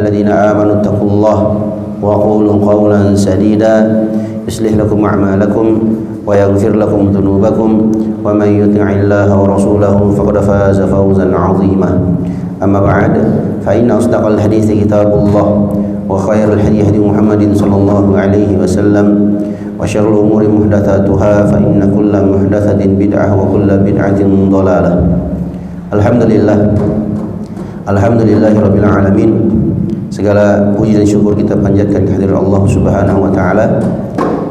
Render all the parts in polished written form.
الذين آمنوا اتقوا الله وقولوا قولا سديدا يصلح لكم أعمالكم ويغفر لكم ذنوبكم ومن يطع الله ورسوله فقد فاز فوزا عظيما أما بعد فإن أصدق الحديث كتاب الله وخير الهدي هدي محمد صلى الله عليه وسلم وشر الأمور محدثاتها فإن كل محدثة بدعة وكل بدعة ضلالة. Alhamdulillahirabbil alamin. Segala puji dan syukur kita panjatkan kehadirat Allah Subhanahu wa taala.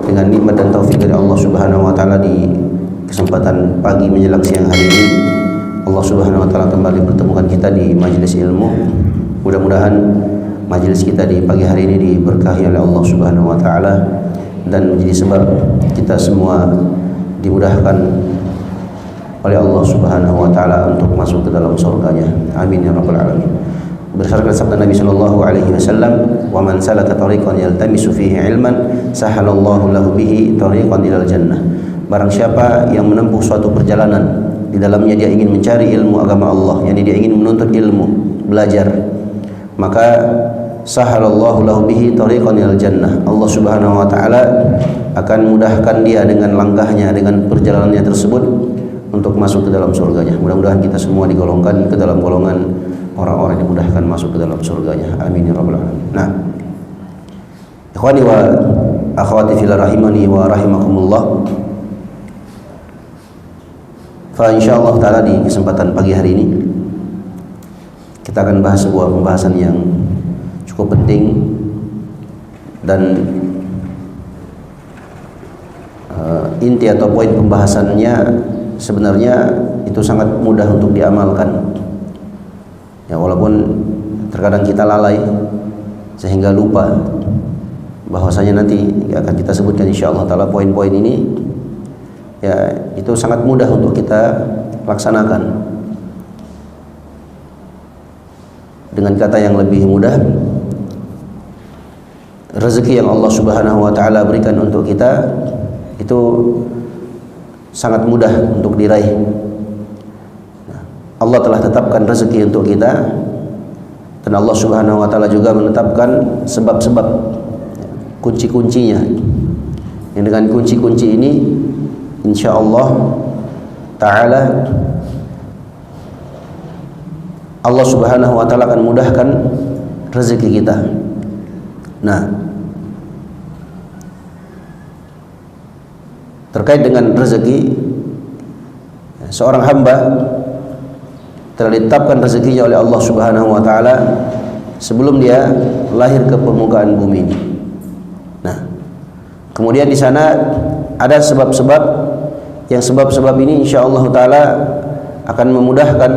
Dengan nikmat dan taufik dari Allah Subhanahu wa taala di kesempatan pagi menjelang siang hari ini, Allah Subhanahu wa taala kembali pertemukan kita di majelis ilmu. Mudah-mudahan majelis kita di pagi hari ini diberkahi oleh Allah Subhanahu wa taala dan menjadi sebab kita semua dimudahkan oleh Allah Subhanahu wa taala untuk masuk ke dalam surganya. Amin ya rabbal alamin. Berdasarkan sabda Nabi sallallahu alaihi wasallam, "Wa man salaka tariqan yaltamisu fihi ilman, sahalallahu lahu bihi tariqan ilal jannah." Barang siapa yang menempuh suatu perjalanan, di dalamnya dia ingin mencari ilmu agama Allah, yakni dia ingin menuntut ilmu, belajar, maka sahalallahu lahu bihi tariqan ilal jannah. Allah Subhanahu wa taala akan mudahkan dia dengan langkahnya, dengan perjalanannya tersebut untuk masuk ke dalam surganya. Mudah-mudahan kita semua digolongkan ke dalam golongan orang-orang yang dimudahkan masuk ke dalam surganya. Amin ya rabbal alamin. Nah, ikhwani wa akhwati fillah rahimani wa rahimakumullah. Fa insyaallah taala di kesempatan pagi hari ini kita akan bahas sebuah pembahasan yang cukup penting dan inti atau poin pembahasannya sebenarnya itu sangat mudah untuk diamalkan. Ya, walaupun terkadang kita lalai sehingga lupa bahwasanya nanti akan kita sebutkan insyaallah taala poin-poin ini, ya itu sangat mudah untuk kita laksanakan. Dengan kata yang lebih mudah, rezeki yang Allah Subhanahu wa taala berikan untuk kita itu sangat mudah untuk diraih. Allah telah tetapkan rezeki untuk kita dan Allah Subhanahu wa taala juga menetapkan sebab-sebab, kunci-kuncinya. Yang dengan kunci-kunci ini insyaallah taala Allah Subhanahu wa taala akan mudahkan rezeki kita. Nah, terkait dengan rezeki, seorang hamba telah ditetapkan rezekinya oleh Allah Subhanahu wa taala sebelum dia lahir ke permukaan bumi ini. Nah, kemudian di sana ada sebab-sebab, yang sebab-sebab ini insyaallah taala akan memudahkan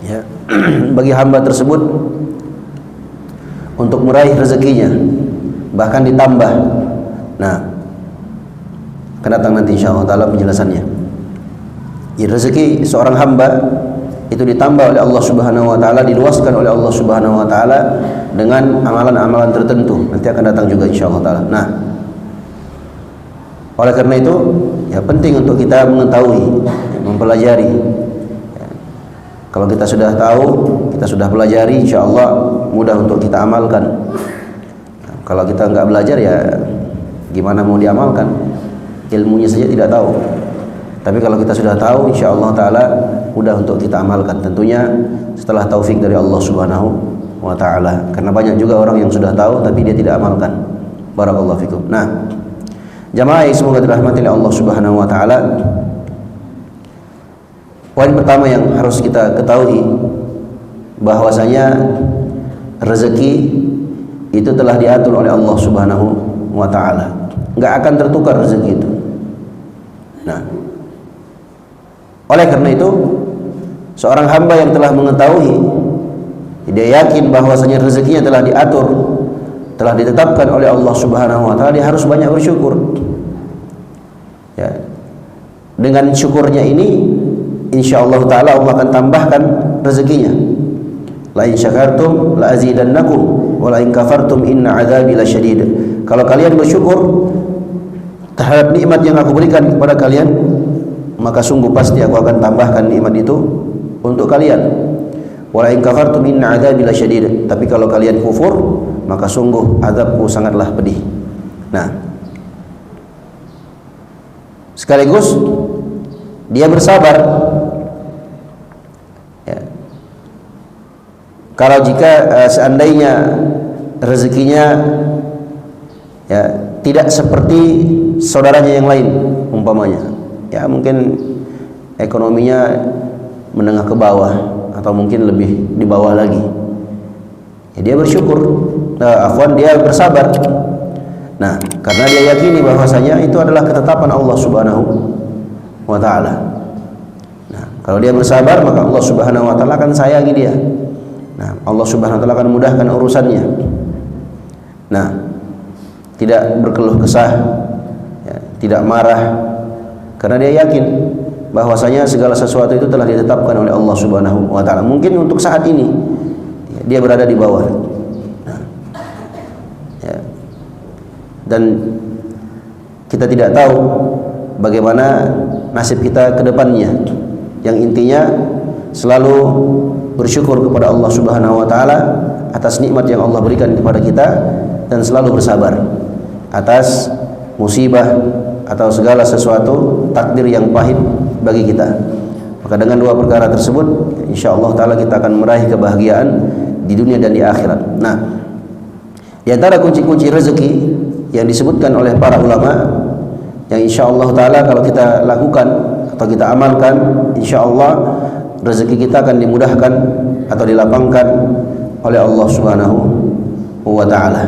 ya, bagi hamba tersebut untuk meraih rezekinya, bahkan ditambah. Nah, akan datang nanti insyaallah taala penjelasannya. Ya, rezeki seorang hamba itu ditambah oleh Allah Subhanahu wa taala, diluaskan oleh Allah Subhanahu wa taala dengan amalan-amalan tertentu. Nanti akan datang juga insyaallah taala. Nah, oleh karena itu ya penting untuk kita mengetahui, mempelajari. Ya, kalau kita sudah tahu, kita sudah pelajari, insyaallah mudah untuk kita amalkan. Nah, kalau kita enggak belajar ya gimana mau diamalkan? Ilmunya saja tidak tahu. Tapi kalau kita sudah tahu, insyaallah taala mudah untuk kita amalkan. Tentunya setelah taufik dari Allah Subhanahu wa taala. Karena banyak juga orang yang sudah tahu tapi dia tidak amalkan. Barakallahu fikum. Nah, jamaah yang semoga dirahmati oleh Allah Subhanahu wa taala. Poin pertama yang harus kita ketahui bahwasanya rezeki itu telah diatur oleh Allah Subhanahu wa taala. Enggak akan tertukar rezeki itu. Nah, oleh karena itu seorang hamba yang telah mengetahui, dia yakin bahwasanya rezekinya telah diatur, telah ditetapkan oleh Allah Subhanahu wa taala, dia harus banyak bersyukur. Ya. Dengan syukurnya ini insyaallah taala Allah akan tambahkan rezekinya. La in syakartum la azidannakum wa la in kafartum inna adzabi lasyadid. Kalau kalian bersyukur terhadap nikmat yang aku berikan kepada kalian, maka sungguh pasti aku akan tambahkan nikmat itu untuk kalian. Wa in kafartum inna 'adzabi lasyadid. Tapi kalau kalian kufur, maka sungguh azabku sangatlah pedih. Nah, sekaligus dia bersabar. Ya. Kalau jika seandainya rezekinya ya tidak seperti saudaranya yang lain umpamanya, ya mungkin ekonominya menengah ke bawah atau mungkin lebih di bawah lagi, ya dia bersyukur, dia bersabar. Nah, karena dia yakini bahwasanya itu adalah ketetapan Allah Subhanahu wa ta'ala. Nah, kalau dia bersabar, maka Allah Subhanahu wa ta'ala akan sayangi dia. Nah, Allah Subhanahu wa ta'ala akan mudahkan urusannya. Nah, tidak berkeluh kesah, ya, tidak marah, karena dia yakin bahwasanya segala sesuatu itu telah ditetapkan oleh Allah Subhanahu wa ta'ala. Mungkin untuk saat ini ya, dia berada di bawah. Nah, ya. Dan kita tidak tahu bagaimana nasib kita ke depannya. Yang intinya selalu bersyukur kepada Allah Subhanahu wa ta'ala atas nikmat yang Allah berikan kepada kita, dan selalu bersabar atas musibah atau segala sesuatu takdir yang pahit bagi kita. Maka dengan dua perkara tersebut, insyaallah taala kita akan meraih kebahagiaan di dunia dan di akhirat. Nah, di antara kunci-kunci rezeki yang disebutkan oleh para ulama, yang insyaallah taala kalau kita lakukan atau kita amalkan, insyaallah rezeki kita akan dimudahkan atau dilapangkan oleh Allah Subhanahu wa ta'ala.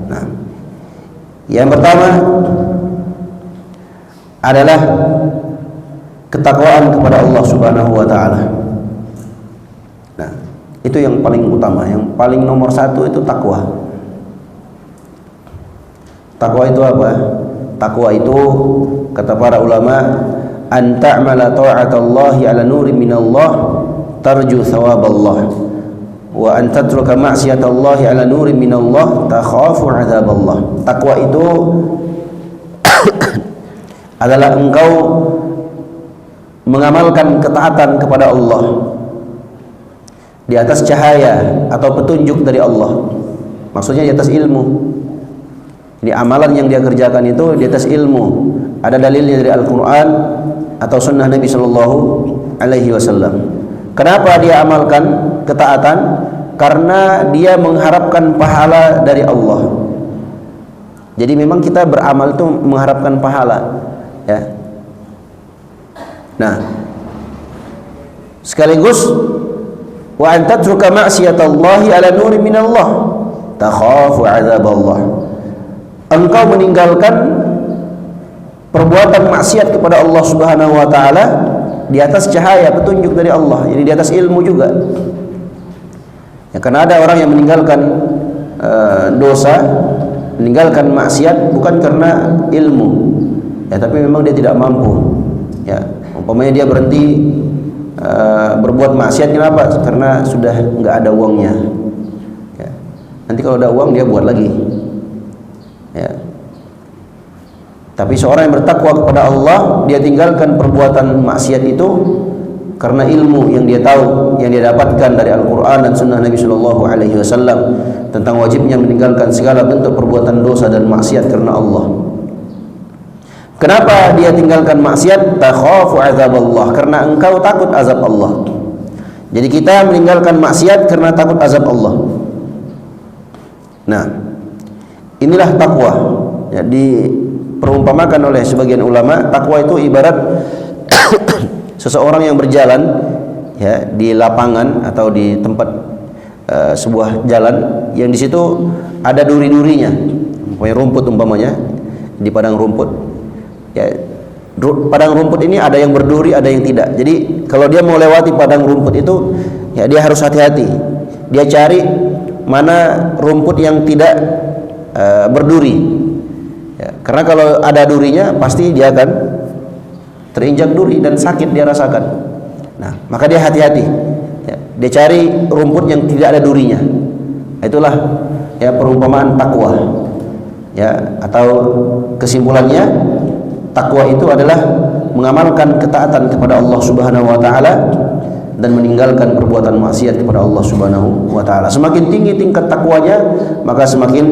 Nah, yang pertama adalah ketakwaan kepada Allah Subhanahu wa ta'ala. Nah, itu yang paling utama, yang paling nomor satu itu takwa. Takwa itu apa? Takwa itu kata para ulama, an ta'mala ta'atallahi ala nurin minallah tarju thawaballah, wa an tatruka ma'siyatallahi ala nurin minallah takhafu 'adzaballah. Takwa itu adalah engkau mengamalkan ketaatan kepada Allah di atas cahaya atau petunjuk dari Allah. Maksudnya di atas ilmu. Jadi amalan yang dia kerjakan itu di atas ilmu. Ada dalilnya dari Al-Quran atau sunnah Nabi Sallallahu Alaihi Wasallam. Kenapa dia amalkan ketaatan? Karena dia mengharapkan pahala dari Allah. Jadi memang kita beramal itu mengharapkan pahala, ya. Nah, sekaligus wa an tatruka ma'siyatallahi ala nurin minallah takhafu 'adzaballah. Engkau meninggalkan perbuatan maksiat kepada Allah Subhanahu wa ta'ala di atas cahaya petunjuk dari Allah, jadi di atas ilmu juga. Ya, karena ada orang yang meninggalkan dosa, meninggalkan maksiat bukan karena ilmu, ya, tapi memang dia tidak mampu. Ya, umpamanya dia berhenti berbuat maksiat, kenapa? Karena sudah nggak ada uangnya. Ya. Nanti kalau ada uang dia buat lagi. Ya. Tapi seorang yang bertakwa kepada Allah, dia tinggalkan perbuatan maksiat itu karena ilmu yang dia tahu, yang dia dapatkan dari Al-Quran dan Sunnah Nabi Sallallahu Alaihi Wasallam tentang wajibnya meninggalkan segala bentuk perbuatan dosa dan maksiat karena Allah. Kenapa dia tinggalkan maksiat? Takhafu azaballah, karena engkau takut azab Allah. Jadi kita meninggalkan maksiat karena takut azab Allah. Nah, inilah takwa. Ya, diperumpamakan oleh sebagian ulama, takwa itu ibarat seseorang yang berjalan, ya, di lapangan atau di tempat sebuah jalan yang di situ ada duri-durinya, rumput umpamanya di padang rumput. Ya, padang rumput ini ada yang berduri, ada yang tidak. Jadi kalau dia mau lewati padang rumput itu, ya dia harus hati-hati. Dia cari mana rumput yang tidak berduri. Ya, karena kalau ada durinya pasti dia akan terinjak duri dan sakit dia rasakan. Nah, maka dia hati-hati. Ya, dia cari rumput yang tidak ada durinya. Itulah ya perumpamaan takwa. Ya, atau kesimpulannya, takwa itu adalah mengamalkan ketaatan kepada Allah Subhanahu wa taala dan meninggalkan perbuatan maksiat kepada Allah Subhanahu wa taala. Semakin tinggi tingkat takwanya, maka semakin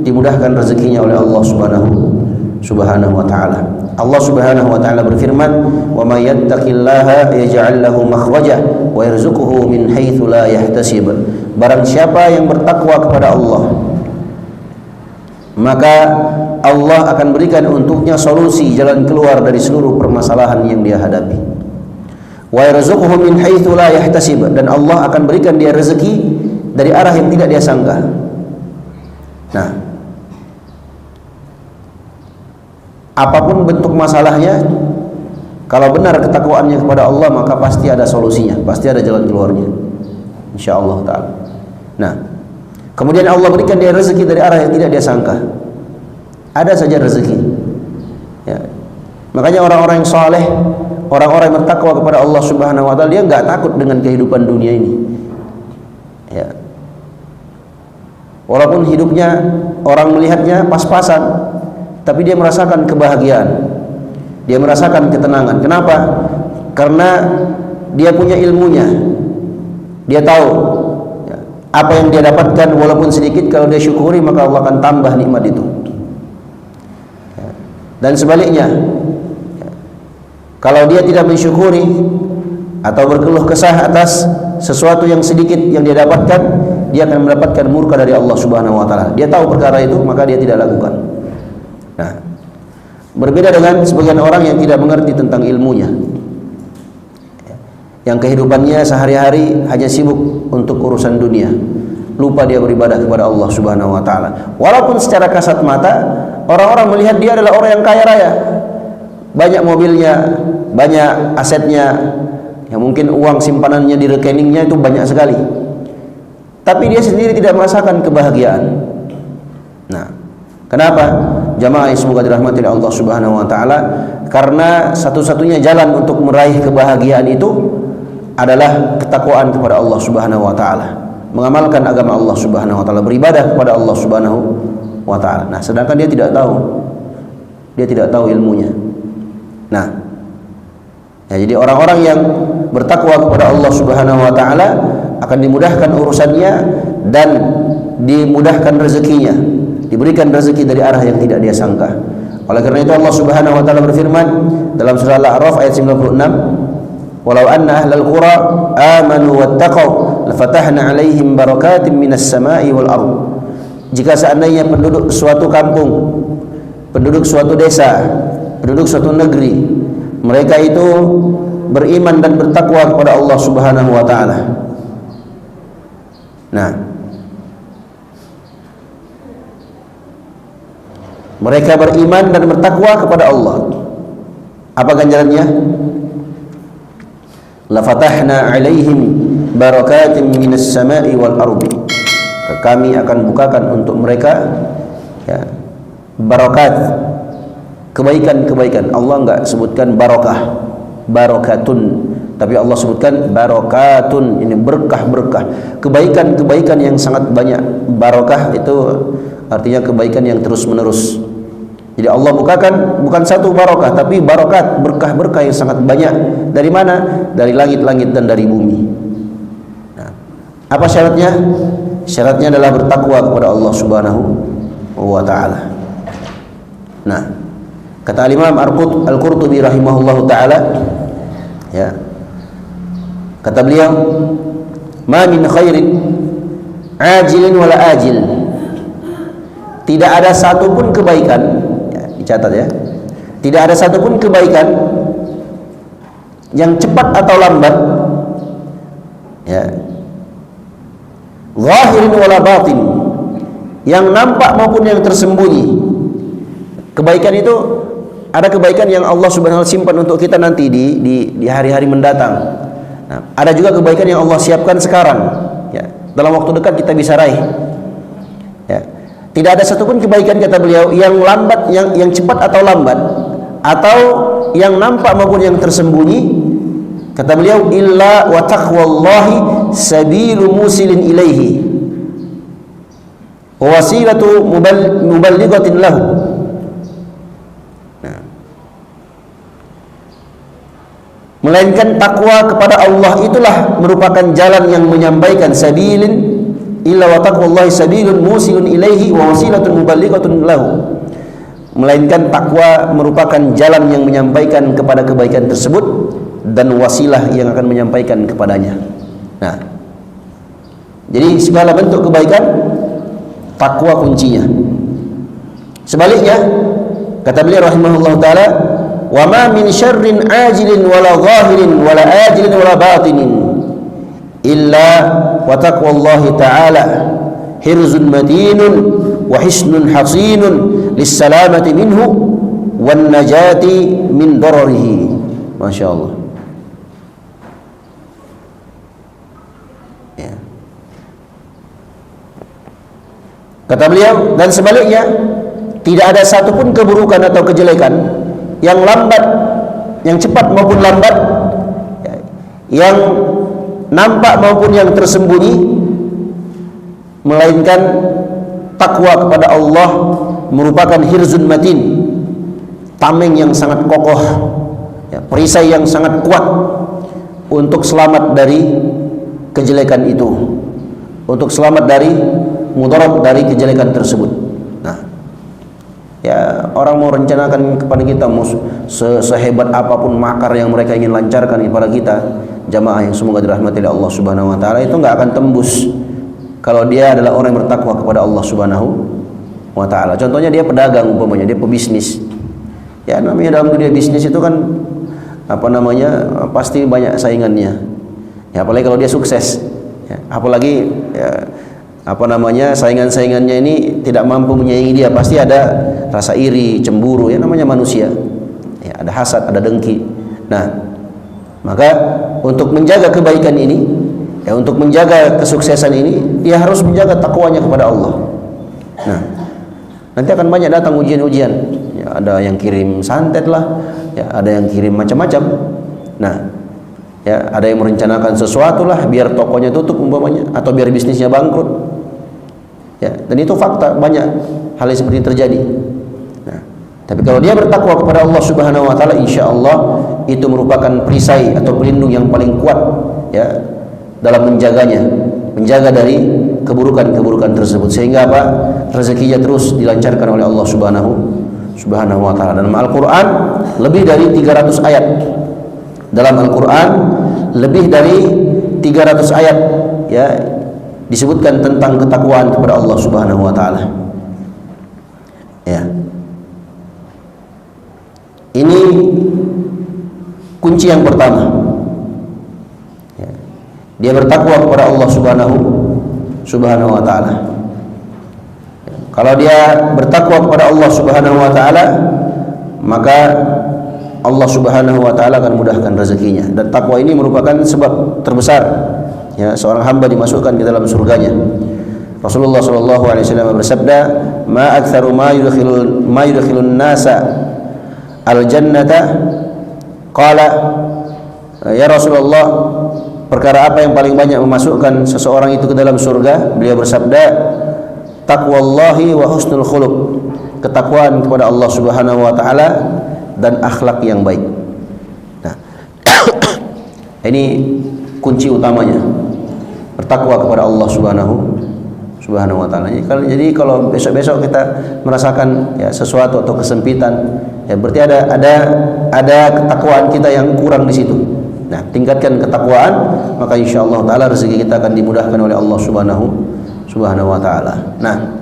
dimudahkan rezekinya oleh Allah Subhanahu wa taala. Allah Subhanahu wa taala berfirman, "Wa may yattaqillaha yaj'al lahu makhraja wa yarzuquhu min haitsu la yahtasib." Barang siapa yang bertakwa kepada Allah, maka Allah akan berikan untuknya solusi, jalan keluar dari seluruh permasalahan yang dia hadapi. Wa yarzuquhu min haitsu la yahtasib, dan Allah akan berikan dia rezeki dari arah yang tidak dia sangka. Nah, apapun bentuk masalahnya, kalau benar ketakwaannya kepada Allah, maka pasti ada solusinya, pasti ada jalan keluarnya, insyaallah ta'ala. Nah, kemudian Allah berikan dia rezeki dari arah yang tidak dia sangka. Ada saja rezeki, ya. Makanya orang-orang yang saleh, orang-orang yang bertakwa kepada Allah Subhanahu wa taala, dia enggak takut dengan kehidupan dunia ini, ya. Walaupun hidupnya orang melihatnya pas-pasan, tapi dia merasakan kebahagiaan, dia merasakan ketenangan. Kenapa? Karena dia punya ilmunya, dia tahu ya, apa yang dia dapatkan walaupun sedikit, kalau dia syukuri maka Allah akan tambah nikmat itu. Ya. Dan sebaliknya, ya, kalau dia tidak mensyukuri atau berkeluh kesah atas sesuatu yang sedikit yang dia dapatkan, dia akan mendapatkan murka dari Allah Subhanahu wa taala. Dia tahu perkara itu, maka dia tidak lakukan. Nah, berbeda dengan sebagian orang yang tidak mengerti tentang ilmunya, yang kehidupannya sehari-hari hanya sibuk untuk urusan dunia, lupa dia beribadah kepada Allah Subhanahu wa taala. Walaupun secara kasat mata orang-orang melihat dia adalah orang yang kaya raya, banyak mobilnya, banyak asetnya, yang mungkin uang simpanannya di rekeningnya itu banyak sekali, tapi dia sendiri tidak merasakan kebahagiaan. Nah, kenapa? Jamaah yang semoga dirahmati oleh Allah Subhanahu wa taala, karena satu-satunya jalan untuk meraih kebahagiaan itu adalah ketakwaan kepada Allah Subhanahu wa taala, mengamalkan agama Allah Subhanahu wa taala, beribadah kepada Allah Subhanahu wa taala. Nah, sedangkan dia tidak tahu ilmunya. Nah, ya, jadi orang-orang yang bertakwa kepada Allah Subhanahu wa taala akan dimudahkan urusannya dan dimudahkan rezekinya, diberikan rezeki dari arah yang tidak dia sangka. Oleh karena itu Allah Subhanahu wa taala berfirman dalam surah Al-A'raf ayat 96, "Walau anna ahlal qura amanu wattaqau lafatahna 'alaihim barakatim minas sama'i wal ardh." Jika seandainya penduduk suatu kampung, penduduk suatu desa, penduduk suatu negeri, mereka itu beriman dan bertakwa kepada Allah Subhanahu wa taala. Nah, mereka beriman dan bertakwa kepada Allah. Apa ganjarannya? La fatahna 'alaihim barakatin minas sama'i wal ardi. Kami akan bukakan untuk mereka, ya, barakat, kebaikan-kebaikan. Allah enggak sebutkan barakah, barakatun, tapi Allah sebutkan barakatun, ini berkah-berkah, kebaikan-kebaikan yang sangat banyak. Barakah itu artinya kebaikan yang terus-menerus. Jadi Allah bukakan bukan satu barakah, tapi barakat, berkah-berkah yang sangat banyak. Dari mana? Dari langit-langit dan dari bumi. Nah, apa syaratnya? Syaratnya adalah bertakwa kepada Allah Subhanahu wa taala. Nah, kata Imam Al-Qurtubi rahimahullahu taala, ya, kata beliau, "Ma min khairin ajilin wala ajil." Tidak ada satupun kebaikan, ya, dicatat ya, tidak ada satupun kebaikan yang cepat atau lambat, ya, zahirin wala batin, yang nampak maupun yang tersembunyi. Kebaikan itu ada kebaikan yang Allah Subhanahu wa taala simpan untuk kita nanti di hari-hari mendatang. Nah, ada juga kebaikan yang Allah siapkan sekarang, ya, dalam waktu dekat kita bisa raih. Ya. Tidak ada satupun kebaikan, kata beliau, yang lambat, yang cepat atau lambat, atau yang nampak maupun yang tersembunyi. Kata beliau, illa wa taqwallahi sabilu musilin ilaihi wa wasilatu muballighatin lahu. Nah, Melainkan takwa kepada Allah itulah merupakan jalan yang menyampaikan sabilin illa wa taqwallahi sabilun musilun ilaihi wa wasilatun muballighatun lahu. Melainkan takwa merupakan jalan yang menyampaikan kepada kebaikan tersebut dan wasilah yang akan menyampaikan kepadanya. Nah, jadi segala bentuk kebaikan takwa kuncinya. Sebaliknya kata beliau rahimahullah taala, wa ma min syarrin ajilin wala zahirin wala ajilin wala batinin illa wa taqwallahi ta'ala hirzun matinun wa hisnun hasinun lissalamati minhu wan najati min dararihi. Masya Allah. Ya. Kata beliau, dan sebaliknya tidak ada satupun keburukan atau kejelekan yang lambat, yang cepat maupun lambat, yang nampak maupun yang tersembunyi, melainkan takwa kepada Allah merupakan hirzun matin, tameng yang sangat kokoh, ya, perisai yang sangat kuat untuk selamat dari kejelekan itu, untuk selamat dari mudarat dari kejelekan tersebut. Nah, ya, orang mau rencanakan kepada kita mau sehebat apapun makar yang mereka ingin lancarkan kepada kita, jamaah yang semoga dirahmati oleh Allah Subhanahu wa taala, itu enggak akan tembus kalau dia adalah orang yang bertakwa kepada Allah Subhanahu wa taala. Contohnya dia pedagang umpamanya, dia pebisnis. Ya, namanya dalam dunia bisnis itu kan pasti banyak saingannya. Ya, apalagi kalau dia sukses. Ya, apalagi saingan-saingannya ini tidak mampu menyaingi dia, pasti ada rasa iri, cemburu, ya namanya manusia. Ya, ada hasad, ada dengki. Nah, maka untuk menjaga kebaikan ini, ya, untuk menjaga kesuksesan ini, dia harus menjaga takwanya kepada Allah. Nah, nanti akan banyak datang ujian-ujian. Ya, ada yang kirim santet lah, ya, ada yang kirim macam-macam. Nah, ya, ada yang merencanakan sesuatu lah biar tokonya tutup umpamanya, atau biar bisnisnya bangkrut. Ya, dan itu fakta, banyak hal yang seperti ini terjadi. Nah, tapi kalau dia bertakwa kepada Allah Subhanahu wa taala, insyaallah itu merupakan perisai atau pelindung yang paling kuat, ya, dalam menjaganya, menjaga dari keburukan-keburukan tersebut, sehingga apa? Rezekinya terus dilancarkan oleh Allah Subhanahu wa taala. Dalam Al-Qur'an lebih dari 300 ayat. Dalam Al-Qur'an lebih dari 300 ayat, ya, disebutkan tentang ketakwaan kepada Allah Subhanahu wa taala. Ya. Ini kunci yang pertama. Ya. Dia bertakwa kepada Allah Subhanahu wa taala. Ya. Kalau dia bertakwa kepada Allah Subhanahu wa taala, maka Allah Subhanahu wa taala akan mudahkan rezekinya, dan takwa ini merupakan sebab terbesar, ya, seorang hamba dimasukkan di dalam surganya. Rasulullah sallallahu alaihi wasallam bersabda, "Ma aktsaru ma yudkhilun nasa al-jannata?" Qala, "Ya Rasulullah, perkara apa yang paling banyak memasukkan seseorang itu ke dalam surga?" Beliau bersabda, "Taqwallahi wa husnul khuluq." Ketakwaan kepada Allah Subhanahu wa taala dan akhlak yang baik. Nah, ini kunci utamanya, bertakwa kepada Allah Subhanahu wa taala. Jadi kalau besok-besok kita merasakan, ya, sesuatu atau kesempitan, ya, berarti ada ketakwaan kita yang kurang di situ. Nah, tingkatkan ketakwaan, maka insyaallah taala rezeki kita akan dimudahkan oleh Allah Subhanahu wa taala. Nah,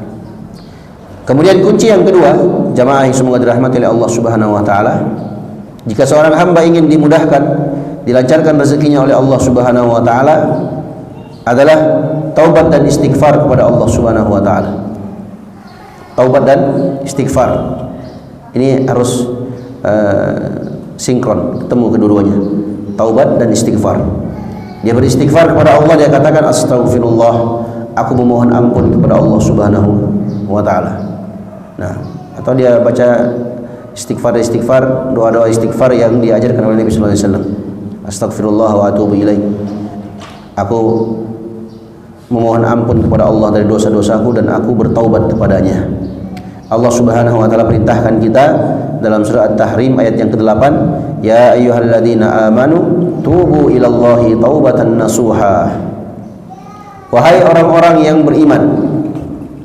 kemudian kunci yang kedua, jamaah yang semoga dirahmati oleh Allah Subhanahu wa taala, jika seorang hamba ingin dimudahkan, dilancarkan rezekinya oleh Allah Subhanahu wa taala, adalah taubat dan istighfar kepada Allah Subhanahu wa taala. Taubat dan istighfar ini harus sinkron, ketemu kedua-duanya. Taubat dan istighfar. Dia beristighfar kepada Allah, dia katakan astaghfirullah, aku memohon ampun kepada Allah Subhanahu wa taala. Nah, atau dia baca istighfar, doa-doa istighfar yang diajarkan oleh Nabi sallallahu alaihi wasallam. Astaghfirullah wa atubu ilaih. Aku memohon ampun kepada Allah dari dosa-dosaku dan aku bertaubat kepadanya. Allah Subhanahu wa taala perintahkan kita dalam surah At-Tahrim ayat yang ke-8, ya ayyuhalladzina amanu tubu ilallahi taubatan nasuha. Wahai orang-orang yang beriman,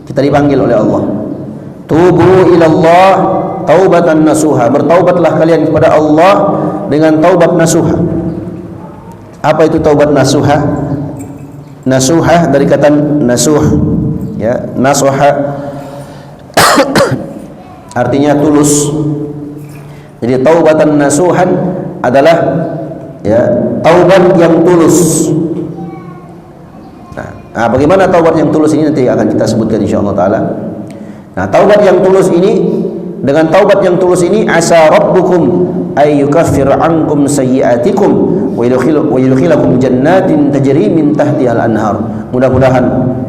kita dipanggil oleh Allah. Tubu ilallah taubatan nasuha. Bertaubatlah kalian kepada Allah dengan taubat nasuha. Apa itu taubat nasuha? Nasuha dari kata nasuh, ya, nasuha artinya tulus. Jadi taubatan nasuhan adalah, ya, taubat yang tulus. Nah, bagaimana taubat yang tulus ini nanti akan kita sebutkan insyaallah taala. Nah, taubat yang tulus ini, dengan taubat yang tulus ini, asa rabbukum ay yukaffir ankum sayyi'atikum wa yudkhilakum jannatin tajri min tahtiha al-anhar. Mudah-mudahan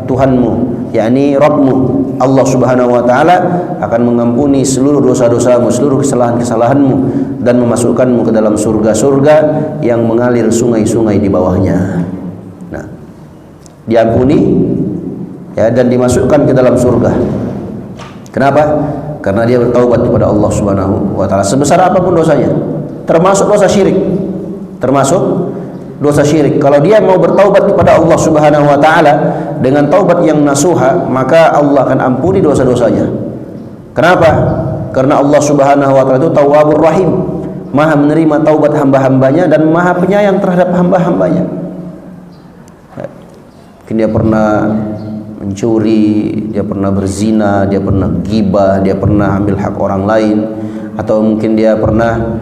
Tuhanmu, yakni Rabbmu Allah Subhanahu wa taala, akan mengampuni seluruh dosa-dosamu, seluruh kesalahan-kesalahanmu, dan memasukkanmu ke dalam surga-surga yang mengalir sungai-sungai di bawahnya. Nah, diampuni, ya, dan dimasukkan ke dalam surga. Kenapa? Karena dia bertaubat kepada Allah Subhanahu wa taala sebesar apapun dosanya, termasuk dosa syirik. Termasuk dosa syirik. Kalau dia mau bertaubat kepada Allah Subhanahu wa taala dengan taubat yang nasuha, maka Allah akan ampuni dosa-dosanya. Kenapa? Karena Allah Subhanahu wa taala itu Tawwabur Rahim, Maha menerima taubat hamba-hambanya dan Maha penyayang terhadap hamba-hambanya. Mungkin dia pernah mencuri, dia pernah berzina, dia pernah ghibah, dia pernah ambil hak orang lain, atau mungkin dia pernah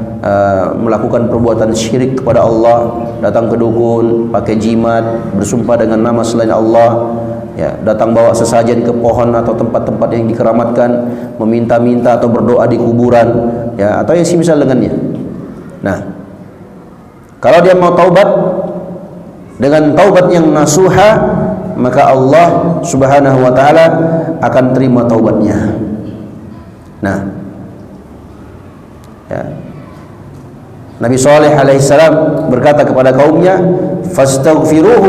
melakukan perbuatan syirik kepada Allah, datang ke dukun, pakai jimat, bersumpah dengan nama selain Allah, ya, datang bawa sesajen ke pohon atau tempat-tempat yang dikeramatkan, meminta-minta atau berdoa di kuburan, ya, atau yang semisal dengannya. Nah, kalau dia mau taubat dengan taubat yang nasuha, maka Allah Subhanahu wa taala akan terima taubatnya. Nah, ya, Nabi Saleh alaihissalam berkata kepada kaumnya, fastaghfiruhu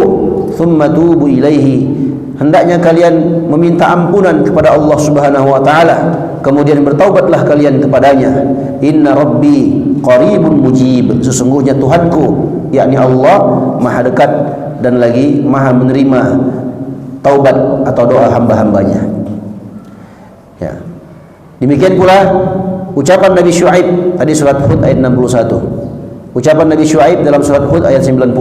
thumma tubu ilaihi. Hendaknya kalian meminta ampunan kepada Allah Subhanahu wa taala, kemudian bertaubatlah kalian kepadanya. Inna rabbi qaribun mujib. Sesungguhnya Tuhanku, yakni Allah, Maha dekat dan lagi Maha menerima taubat atau doa hamba-hambanya. Ya. Demikian pula ucapan Nabi Syuaib tadi surat Hud ayat 61. Ucapan Nabi Syuaib dalam surat Hud ayat 90.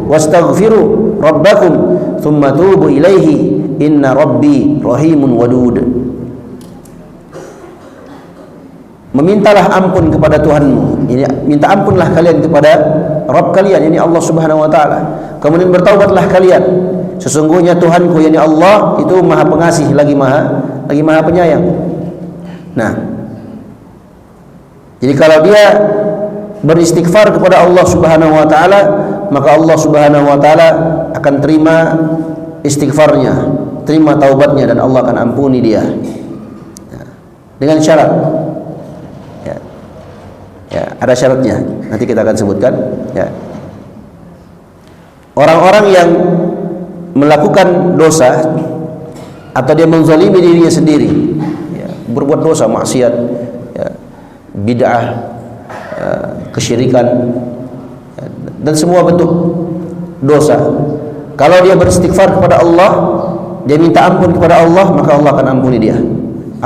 Wastaghfiru rabbakum thumma tubu ilaihi inna rabbi rahimun wadud. Memintalah ampun kepada Tuhanmu. Ini minta ampunlah kalian kepada Rabb kalian, ini Allah Subhanahu wa taala. Kemudian bertaubatlah kalian. Sesungguhnya Tuhanku, yakni Allah, itu Maha Pengasih lagi Maha Penyayang. Nah, jadi kalau dia beristighfar kepada Allah Subhanahu wa taala, maka Allah Subhanahu wa taala akan terima istighfarnya, terima taubatnya, dan Allah akan ampuni dia. Nah, dengan syarat. Ya, ada syaratnya. Nanti kita akan sebutkan, ya. Orang-orang yang melakukan dosa atau dia menzalimi dirinya sendiri, ya, berbuat dosa, maksiat, ya, bid'ah, kesyirikan, ya, dan semua bentuk dosa. Kalau dia beristighfar kepada Allah, dia minta ampun kepada Allah, maka Allah akan ampuni dia.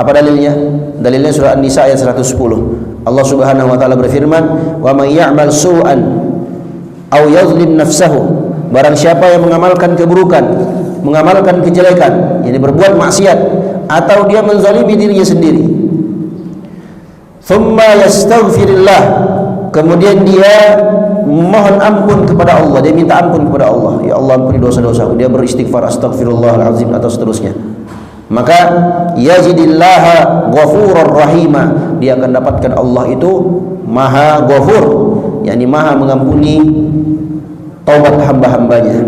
Apa dalilnya? Dalilnya surah An-Nisa ayat 110. Allah Subhanahu wa taala berfirman, "Wa may ya'mal su'an aw yadhlim nafsahu." Barang siapa yang mengamalkan keburukan, mengamalkan kejelekan, yakni berbuat maksiat atau dia menzalimi dirinya sendiri, thumma yastaghfirillah, kemudian dia mohon ampun kepada Allah, dia minta ampun kepada Allah, ya Allah ampuni dosa-dosaku, dia beristighfar astaghfirullahalazim atau seterusnya, maka yajidillaha ghafurur rahima, dia akan dapatkan Allah itu Maha Ghafur, yakni Maha mengampuni taubat hamba-hambanya,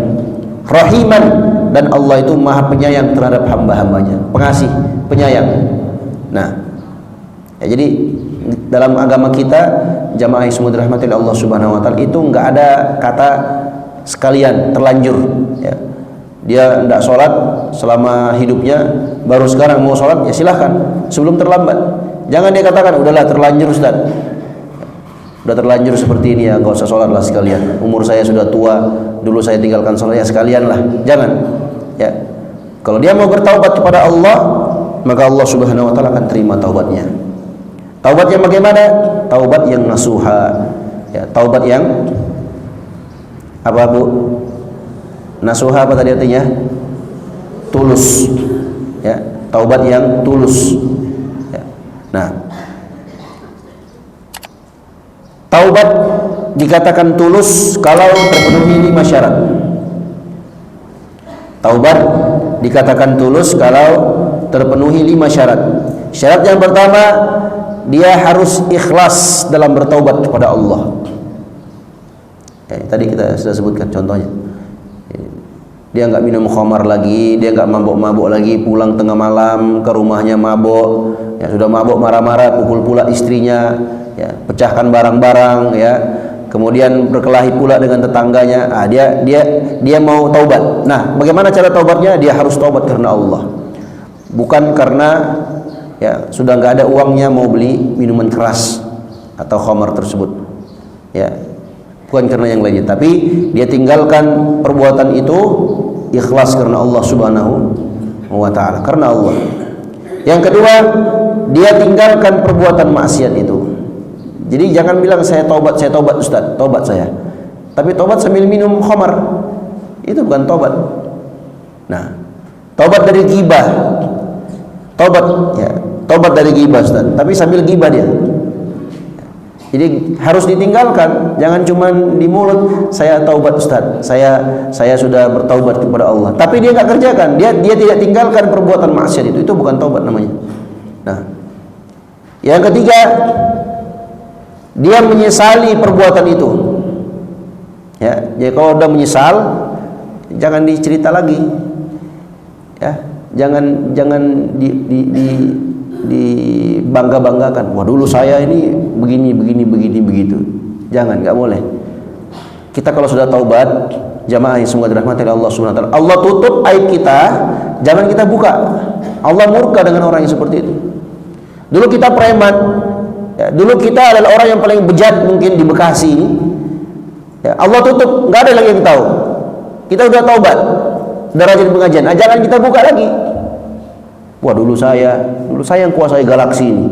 rahiman, dan Allah itu Maha penyayang terhadap hamba-hambanya, pengasih, penyayang. Nah, ya, jadi dalam agama kita, jamaah yang semoga dirahmati oleh Allah Subhanahu wa taala, itu enggak ada kata sekalian terlanjur, ya. Dia tidak sholat selama hidupnya, baru sekarang mau sholat, ya silahkan, sebelum terlambat. Jangan dia katakan udahlah terlanjur Ustaz, udah terlanjur seperti ini ya, nggak usah sholat lah sekalian. Umur saya sudah tua, dulu saya tinggalkan sholat ya sekalian lah. Jangan. Ya, kalau dia mau bertaubat kepada Allah, maka Allah Subhanahu Wa Taala akan terima taubatnya. Taubat yang bagaimana? Taubat yang nasuha. Ya, taubat yang apa bu? Nasuha apa tadi artinya? Tulus. Ya, taubat yang tulus. Ya. Nah, taubat dikatakan tulus kalau terpenuhi 5 syarat. Taubat dikatakan tulus kalau terpenuhi 5 syarat. Syarat yang pertama, dia harus ikhlas dalam bertaubat kepada Allah. Ya, tadi kita sudah sebutkan contohnya. Dia nggak minum khamar lagi, dia nggak mabuk-mabuk lagi, pulang tengah malam ke rumahnya mabuk, ya sudah mabuk marah-marah, pukul pula istrinya, ya pecahkan barang-barang, ya kemudian berkelahi pula dengan tetangganya. Dia mau taubat. Nah, bagaimana cara taubatnya? Dia harus taubat karena Allah, bukan karena ya sudah nggak ada uangnya mau beli minuman keras atau khamar tersebut, ya bukan karena yang lainnya, tapi dia tinggalkan perbuatan itu ikhlas karena Allah Subhanahu Wa Taala, karena Allah. Yang kedua, dia tinggalkan perbuatan maksiat itu. Jadi jangan bilang saya taubat Ustaz, taubat saya, tapi taubat sambil minum khamar, itu bukan taubat. Nah, taubat dari ghibah, taubat dari ghibah Ustaz, tapi sambil ghibah dia. Jadi harus ditinggalkan, jangan cuma di mulut saya taubat Ustaz, saya sudah bertaubat kepada Allah, tapi dia nggak kerjakan, dia tidak tinggalkan perbuatan maksiat itu bukan taubat namanya. Nah, yang ketiga, dia menyesali perbuatan itu. Ya, jadi kalau udah menyesal, jangan dicerita lagi. Ya, jangan dibangga-banggakan. Wah, dulu saya ini begini begitu. Jangan, nggak boleh. Kita kalau sudah taubat, jamaah yang semoga dirahmati oleh Allah Subhanahu Wa Taala, Allah tutup aib kita, jangan kita buka. Allah murka dengan orang yang seperti itu. Dulu kita preman, ya, dulu kita adalah orang yang paling bejat mungkin di Bekasi ini. Ya, Allah tutup, nggak ada lagi yang tahu. Kita udah taubat, udah rajin pengajian. Jangan kita buka lagi. Wah, dulu saya yang kuasai galaksi ini.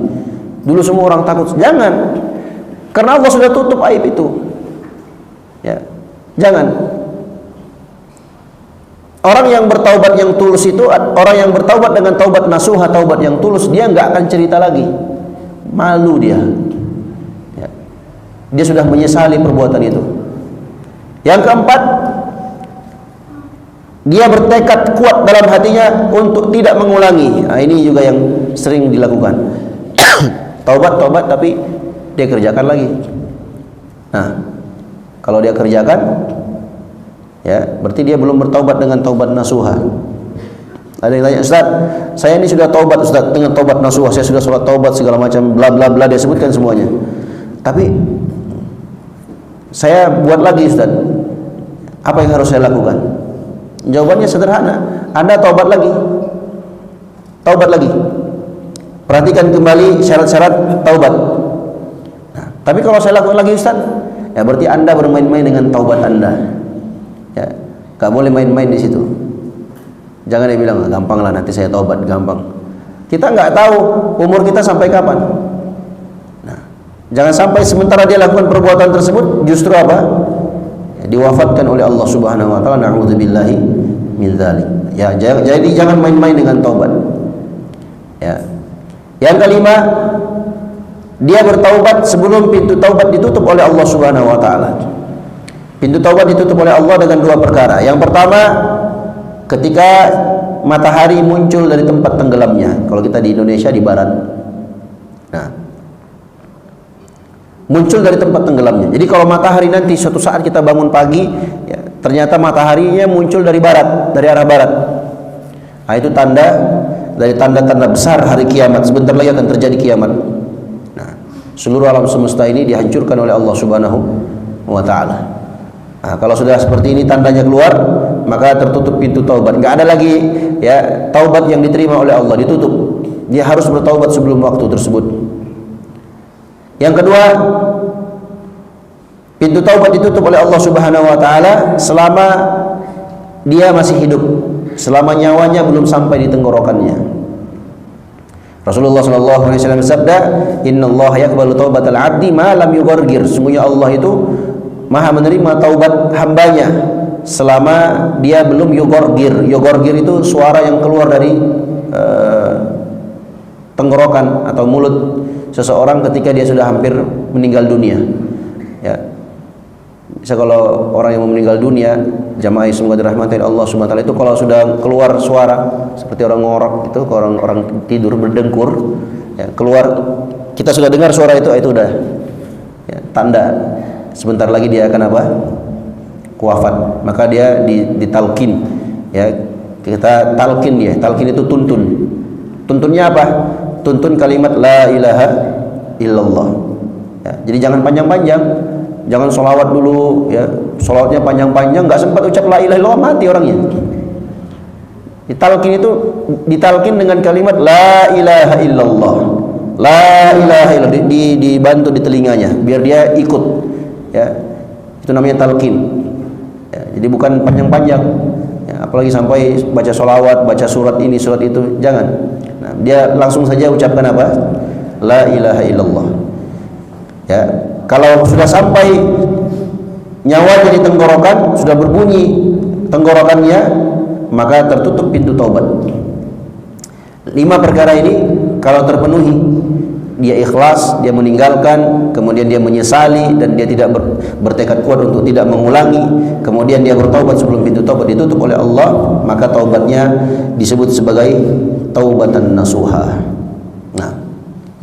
Dulu semua orang takut. Jangan. Karena Allah sudah tutup aib itu. Ya. Jangan. Orang yang bertaubat yang tulus itu, orang yang bertaubat dengan taubat nasuha, taubat yang tulus, dia nggak akan cerita lagi. Malu dia. Ya. Dia sudah menyesali perbuatan itu. Yang keempat, dia bertekad kuat dalam hatinya untuk tidak mengulangi. Nah, ini juga yang sering dilakukan. Taubat tapi dia kerjakan lagi. Nah, kalau dia kerjakan, ya berarti dia belum bertaubat dengan taubat nasuha. Ada yang tanya, Ustaz, saya ini sudah taubat Ustaz dengan taubat nasuha, saya sudah sholat taubat segala macam bla bla bla, dia sebutkan semuanya. Tapi saya buat lagi Ustaz. Apa yang harus saya lakukan? Jawabannya sederhana, Anda taubat lagi. Perhatikan kembali syarat-syarat taubat. Nah, tapi kalau saya lakukan lagi Ustaz, ya berarti Anda bermain-main dengan taubat Anda. Ya, gak boleh main-main di situ. Jangan dia bilang gampang lah nanti saya taubat, gampang. Kita nggak tahu umur kita sampai kapan. Nah, jangan sampai sementara dia lakukan perbuatan tersebut justru apa? Diwafatkan oleh Allah Subhanahu Wa Taala. Na'udzubillahi min dzalik. Ya, jadi jangan main-main dengan taubat. Ya. Yang kelima, dia bertaubat sebelum pintu taubat ditutup oleh Allah Subhanahu Wa Taala. Pintu taubat ditutup oleh Allah dengan 2 perkara. Yang pertama, ketika matahari muncul dari tempat tenggelamnya. Kalau kita di Indonesia di barat. Nah, muncul dari tempat tenggelamnya. Jadi kalau matahari nanti suatu saat kita bangun pagi, ya, ternyata mataharinya muncul dari barat, dari arah barat. Nah, itu tanda dari tanda-tanda besar hari kiamat. Sebentar lagi akan terjadi kiamat. Nah, seluruh alam semesta ini dihancurkan oleh Allah Subhanahu Wa Taala. Nah, kalau sudah seperti ini tandanya keluar, maka tertutup pintu taubat. Enggak ada lagi ya taubat yang diterima oleh Allah, ditutup. Dia harus bertaubat sebelum waktu tersebut. Yang kedua, Pintu taubat ditutup oleh Allah Subhanahu wa taala selama dia masih hidup, selama nyawanya belum sampai di tenggorokannya. Rasulullah sallallahu alaihi wasallam bersabda, "Innallaha yaqbalu taubatal 'abdi ma lam yughargir." Sungguhnya Allah itu Maha menerima taubat hambanya selama dia belum yughargir. Yughargir itu suara yang keluar dari tenggorokan atau mulut seseorang ketika dia sudah hampir meninggal dunia. Ya. Bisa kalau orang yang meninggal dunia, jamaah semoga dirahmati Allah Subhanahu wa taala, itu kalau sudah keluar suara seperti orang ngorok itu, kalau orang tidur berdengkur, ya, keluar kita sudah dengar suara itu udah ya, tanda sebentar lagi dia akan apa? Wafat. Maka dia ditalkin, ya. Kita talkin dia. Talkin itu tuntun. Tuntunnya apa? Tuntun kalimat la ilaha illallah. Ya, jadi jangan panjang-panjang. Jangan sholawat dulu, ya. Sholawatnya panjang-panjang, nggak sempat ucap la ilaha illallah, mati orangnya. Ditalkin itu ditalkin dengan kalimat la ilaha illallah. La ilaha illallah, dibantu di telinganya biar dia ikut. Ya. Itu namanya talkin. Ya, jadi bukan panjang-panjang. Ya, apalagi sampai baca sholawat, baca surat ini, surat itu, jangan. Nah, dia langsung saja ucapkan apa? La ilaha illallah. Ya. Kalau sudah sampai nyawanya di tenggorokan, sudah berbunyi tenggorokannya, maka tertutup pintu taubat. 5 perkara ini kalau terpenuhi, dia ikhlas, dia meninggalkan, kemudian dia menyesali dan dia tidak bertekad kuat untuk tidak mengulangi, kemudian dia bertaubat sebelum pintu taubat ditutup oleh Allah, maka taubatnya disebut sebagai taubatan nasuha. Nah,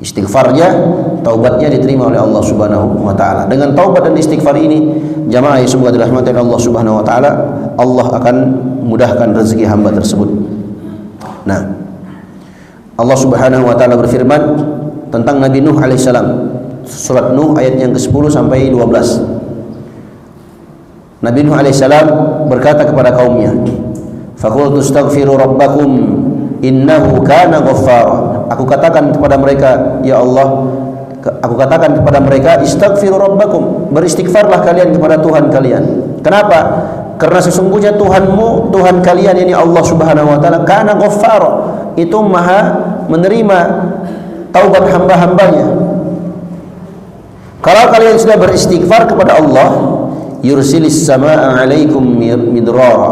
istighfarnya, taubatnya diterima oleh Allah Subhanahu wa taala. Dengan taubat dan istighfar ini, jamaah yang semoga dirahmati Allah Subhanahu wa taala, Allah akan mudahkan rezeki hamba tersebut. Nah, Allah Subhanahu wa taala berfirman tentang Nabi Nuh alaihissalam, surat Nuh ayat yang ke-10 sampai 12. Nabi Nuh alaihissalam berkata kepada kaumnya, "Faqultu astaghfiru rabbakum innahu kana ghaffara." Aku katakan kepada mereka, ya Allah, aku katakan kepada mereka, istaghfiru rabbakum, beristighfarlah kalian kepada Tuhan kalian. Kenapa? Karena sesungguhnya Tuhanmu, Tuhan kalian ini Allah Subhanahu wa taala, kana ghaffara, itu maha menerima taubat hamba-hambanya. Kalau kalian sudah beristighfar kepada Allah, yursilis samaa 'alaikum midrara,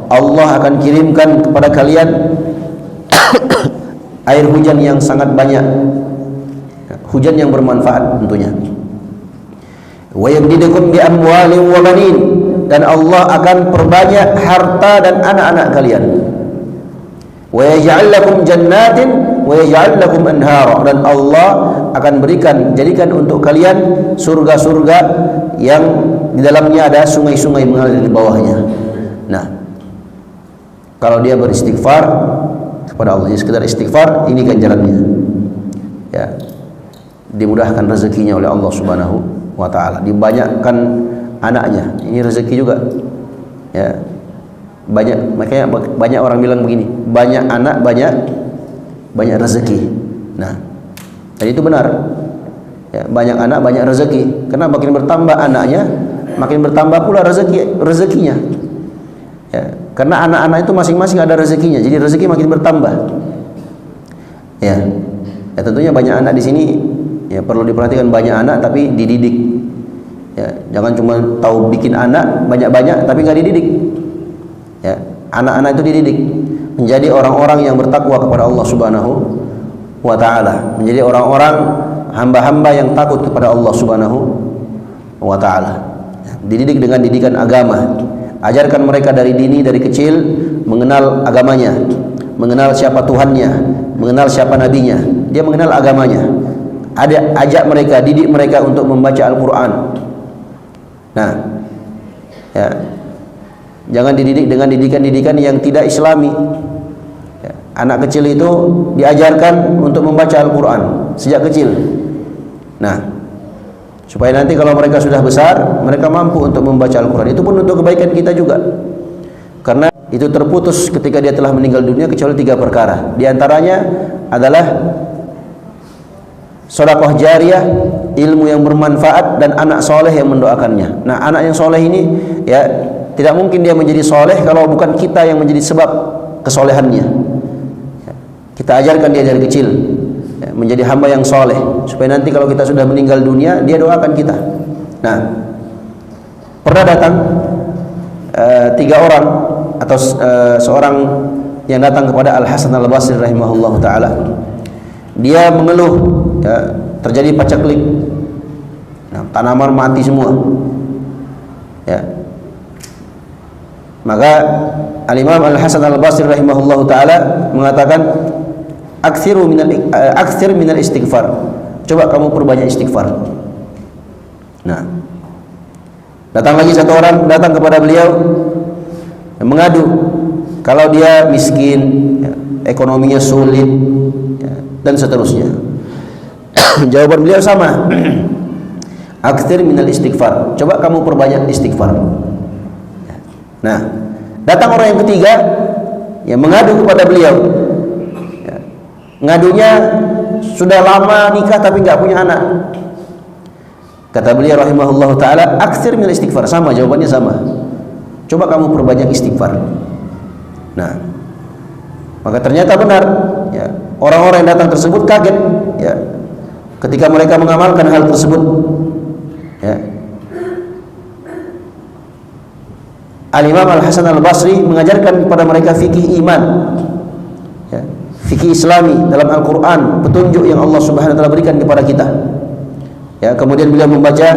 Allah akan kirimkan kepada kalian air hujan yang sangat banyak, hujan yang bermanfaat tentunya. Wa yamdidukum bi amwalin wa banin, dan Allah akan perbanyak harta dan anak-anak kalian. Wa yaj'al lakum jannatin wa yaj'al lakum anhara, dan Allah akan jadikan untuk kalian surga-surga yang di dalamnya ada sungai-sungai mengalir di bawahnya. Nah, kalau dia beristighfar kepada Allah, sekedar istighfar, ini ganjarannya. Ya, dimudahkan rezekinya oleh Allah Subhanahu wa taala, dibanyakkan anaknya, ini rezeki juga. Ya, makanya banyak orang bilang begini, banyak anak banyak rezeki. Nah, dan itu benar. Ya, banyak anak banyak rezeki, karena makin bertambah anaknya, makin bertambah pula rezekinya. Ya, karena anak-anak itu masing-masing ada rezekinya, jadi rezeki makin bertambah. Ya, tentunya banyak anak di sini, ya perlu diperhatikan, banyak anak tapi dididik. Ya, jangan cuma tahu bikin anak banyak-banyak tapi nggak dididik. Ya, anak-anak itu dididik menjadi orang-orang yang bertakwa kepada Allah Subhanahu wa taala, menjadi orang-orang hamba-hamba yang takut kepada Allah Subhanahu wa taala. Ya, dididik dengan didikan agama. Ajarkan mereka dari dini, dari kecil mengenal agamanya, mengenal siapa Tuhannya, mengenal siapa nabinya. Dia mengenal agamanya. Ajak mereka, didik mereka untuk membaca Al-Quran. Nah, ya, jangan dididik dengan didikan-didikan yang tidak islami. Ya, anak kecil itu diajarkan untuk membaca Al-Quran sejak kecil. Nah, supaya nanti kalau mereka sudah besar, mereka mampu untuk membaca Al-Quran. Itu pun untuk kebaikan kita juga, karena itu terputus ketika dia telah meninggal dunia kecuali 3 perkara. Di antaranya adalah sedekah jariyah ilmu yang bermanfaat, dan anak soleh yang mendoakannya. Nah, anak yang soleh ini ya tidak mungkin dia menjadi soleh kalau bukan kita yang menjadi sebab kesolehannya. Kita ajarkan dia dari kecil ya, menjadi hamba yang soleh, supaya nanti kalau kita sudah meninggal dunia, dia doakan kita. Nah, pernah datang 3 orang atau seorang yang datang kepada Al-Hasan Al-Basri rahimahullah ta'ala. Dia mengeluh ya, terjadi pacaklik, nah, tanaman mati semua ya. Maka Al-Imam Al-Hasan Al-Basri rahimahullah ta'ala mengatakan, aktsir minal istighfar, coba kamu perbanyak istighfar. Nah, datang lagi satu orang, datang kepada beliau mengadu kalau dia miskin ya, ekonominya sulit ya, dan seterusnya. Jawaban beliau sama, aktsir minal istighfar, coba kamu perbanyak istighfar. Nah, datang orang yang ketiga yang mengadu kepada beliau ya, ngadunya sudah lama nikah tapi nggak punya anak. Kata beliau rahimahullah ta'ala, aktsir minal istighfar, sama jawabannya sama, coba kamu perbanyak istighfar. Nah, maka ternyata benar ya, orang-orang yang datang tersebut kaget ya, ketika mereka mengamalkan hal tersebut ya. Al-Imam Al-Hasan Al-Basri mengajarkan kepada mereka fikih iman ya, fikih islami dalam Al-Quran, petunjuk yang Allah Subhanahu wa ta'ala berikan kepada kita ya. Kemudian beliau membaca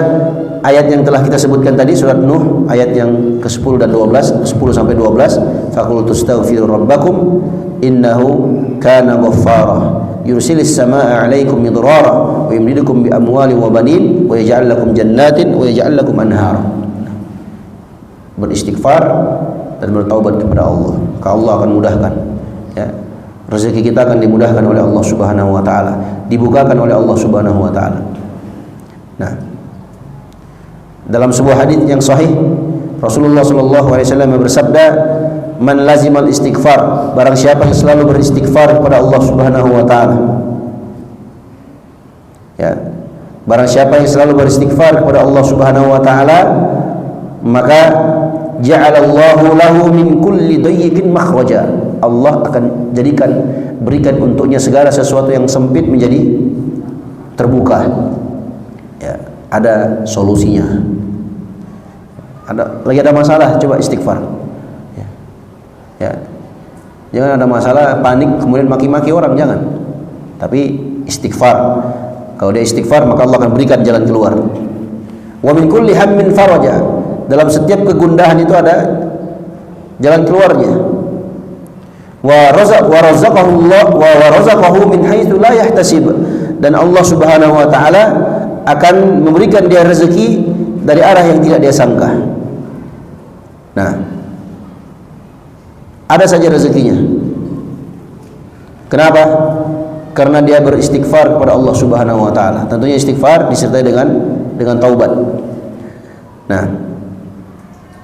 ayat yang telah kita sebutkan tadi, surat Nuh ayat yang ke-10 dan 12, 10 sampai 12. Faqultu astaghfiru rabbakum innahu kana ghaffara yursilis samaa'a 'alaikum midrara wa yumdidukum bi amwalin wa banin wa yaj'al lakum jannatin wa yaj'al lakum anhara. Beristighfar dan bertaubat kepada Allah, maka Allah akan mudahkan ya. Rezeki kita akan dimudahkan oleh Allah Subhanahu wa ta'ala, dibukakan oleh Allah Subhanahu wa ta'ala. Nah, dalam sebuah hadis yang sahih, Rasulullah SAW bersabda, man lazimal istighfar, barang siapa yang selalu beristighfar kepada Allah Subhanahu wa ta'ala ya, barang siapa yang selalu beristighfar kepada Allah Subhanahu wa ta'ala, maka ja'alallahu lahu min kulli dayyiqin makhraja, Allah akan berikan untuknya segala sesuatu yang sempit menjadi terbuka ya, ada solusinya. Lagi ada masalah, coba istighfar ya. Ya. Jangan ada masalah panik kemudian maki-maki orang, jangan. Tapi istighfar. Kalau dia istighfar, maka Allah akan berikan jalan keluar. Wa min kulli hammin faraja, dalam setiap kegundahan itu ada jalan keluarnya. Wa razaqahu min haitsu la yahtasib, dan Allah Subhanahu wa ta'ala akan memberikan dia rezeki dari arah yang tidak dia sangka. Nah, ada saja rezekinya. Kenapa? Karena dia beristighfar kepada Allah Subhanahu wa ta'ala. Tentunya istighfar disertai dengan taubat. Nah,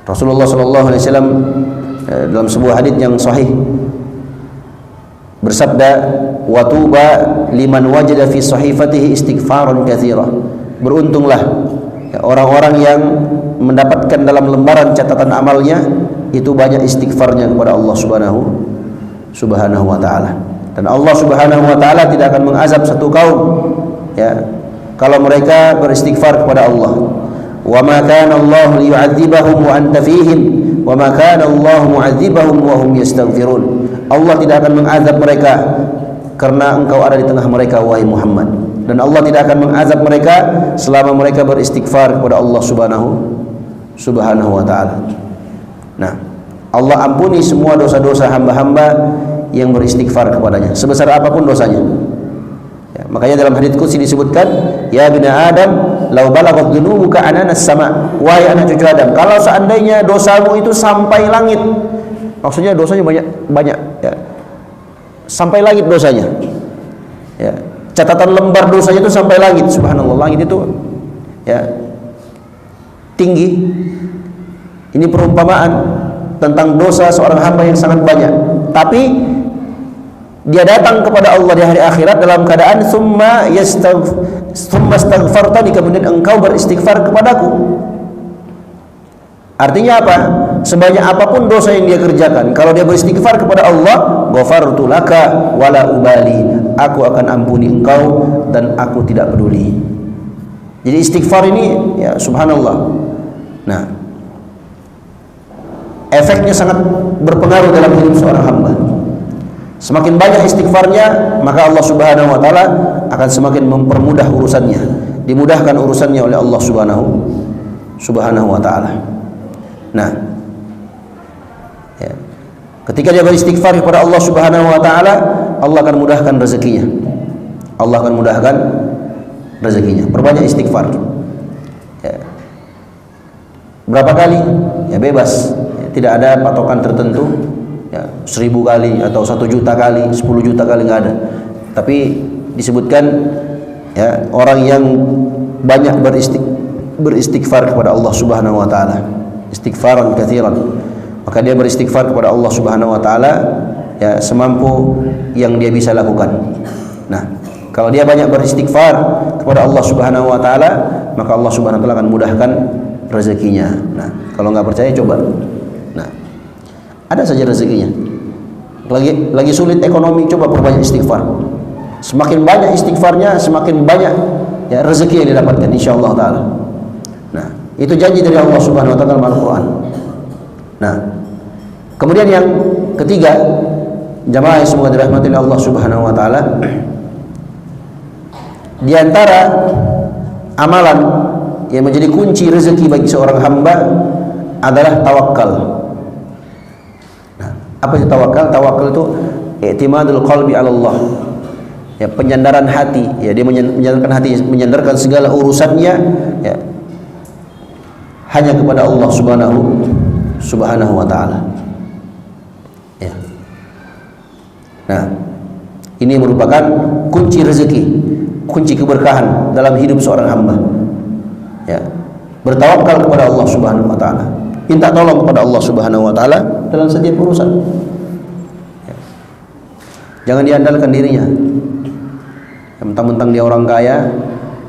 Rasulullah SAW dalam sebuah hadis yang sahih bersabda, wa tuba liman wajada fi sahifatihi istighfaran katsira, beruntunglah ya, orang-orang yang mendapatkan dalam lembaran catatan amalnya itu banyak istighfarnya kepada Allah Subhanahu wa ta'ala. Dan Allah Subhanahu wa ta'ala tidak akan mengazab satu kaum ya, kalau mereka beristighfar kepada Allah. Wa ma kana Allah liyu'adzibahum wa anta fihim wa ma kana Allah mu'adzibahum wa hum yastaghfirun. Allah tidak akan mengazab mereka karena engkau ada di tengah mereka wahai Muhammad, dan Allah tidak akan mengazab mereka selama mereka beristighfar kepada Allah Subhanahu wa ta'ala. Nah, Allah ampuni semua dosa-dosa hamba-hamba yang beristighfar kepadanya, sebesar apapun dosanya ya. Makanya dalam hadits qudsi disebutkan, ya bani Adam law balaghat dhunubuka ananas sama, wahai anak cucu Adam, kalau seandainya dosamu itu sampai langit, maksudnya dosanya banyak ya, sampai langit dosanya ya, catatan lembar dosanya itu sampai langit. Subhanallah, langit itu ya tinggi. Ini perumpamaan tentang dosa seorang hamba yang sangat banyak, tapi dia datang kepada Allah di hari akhirat dalam keadaan tsumma astaghfartani, kemudian engkau beristighfar kepadaku. Artinya apa? Sebanyak apapun dosa yang dia kerjakan, kalau dia beristighfar kepada Allah, ghafartu laka wala ubali, aku akan ampuni engkau dan aku tidak peduli. Jadi istighfar ini ya subhanallah. Nah, efeknya sangat berpengaruh dalam hidup seorang hamba. Semakin banyak istighfarnya, maka Allah Subhanahu wa taala akan semakin mempermudah urusannya, dimudahkan urusannya oleh Allah Subhanahu wa taala. Nah, ya, ketika dia beristighfar kepada Allah Subhanahu wa taala, Allah akan mudahkan rezekinya. Allah akan mudahkan rezekinya. Perbanyak istighfar. Ya. Berapa kali? Ya bebas. Ya, tidak ada patokan tertentu. Ya, 1000 kali atau 1 juta kali, 10 juta kali, nggak ada. Tapi disebutkan ya orang yang banyak beristighfar kepada Allah Subhanahu wa taala, istighfaran katsiran, maka dia beristighfar kepada Allah Subhanahu wa taala ya semampu yang dia bisa lakukan. Nah, kalau dia banyak beristighfar kepada Allah Subhanahu wa taala, maka Allah Subhanahu wa taala akan mudahkan rezekinya. Nah, kalau nggak percaya coba. Nah, ada saja rezekinya. Lagi sulit ekonomi, coba perbanyak istighfar. Semakin banyak istighfarnya, semakin banyak ya rezeki yang didapatkan insyaallah taala. Nah, itu janji dari Allah Subhanahu wa taala dalam Al-Qur'an. Nah, kemudian yang ketiga, jamaah yang semoga dirahmati oleh Allah Subhanahu wa taala, di antara amalan yang menjadi kunci rezeki bagi seorang hamba adalah tawakal. Nah, apa itu tawakal? Tawakal itu i'timadul qalbi 'ala Allah. Ya, penyandaran hati, ya dia menyandarkan hati, menyandarkan segala urusannya ya hanya kepada Allah Subhanahu wa taala. Ya. Nah, ini merupakan kunci rezeki, kunci keberkahan dalam hidup seorang hamba. Ya. Bertawakal kepada Allah Subhanahu wa taala. Minta tolong kepada Allah Subhanahu wa taala dalam setiap urusan. Ya. Jangan diandalkan dirinya. Mentang-mentang dia orang kaya,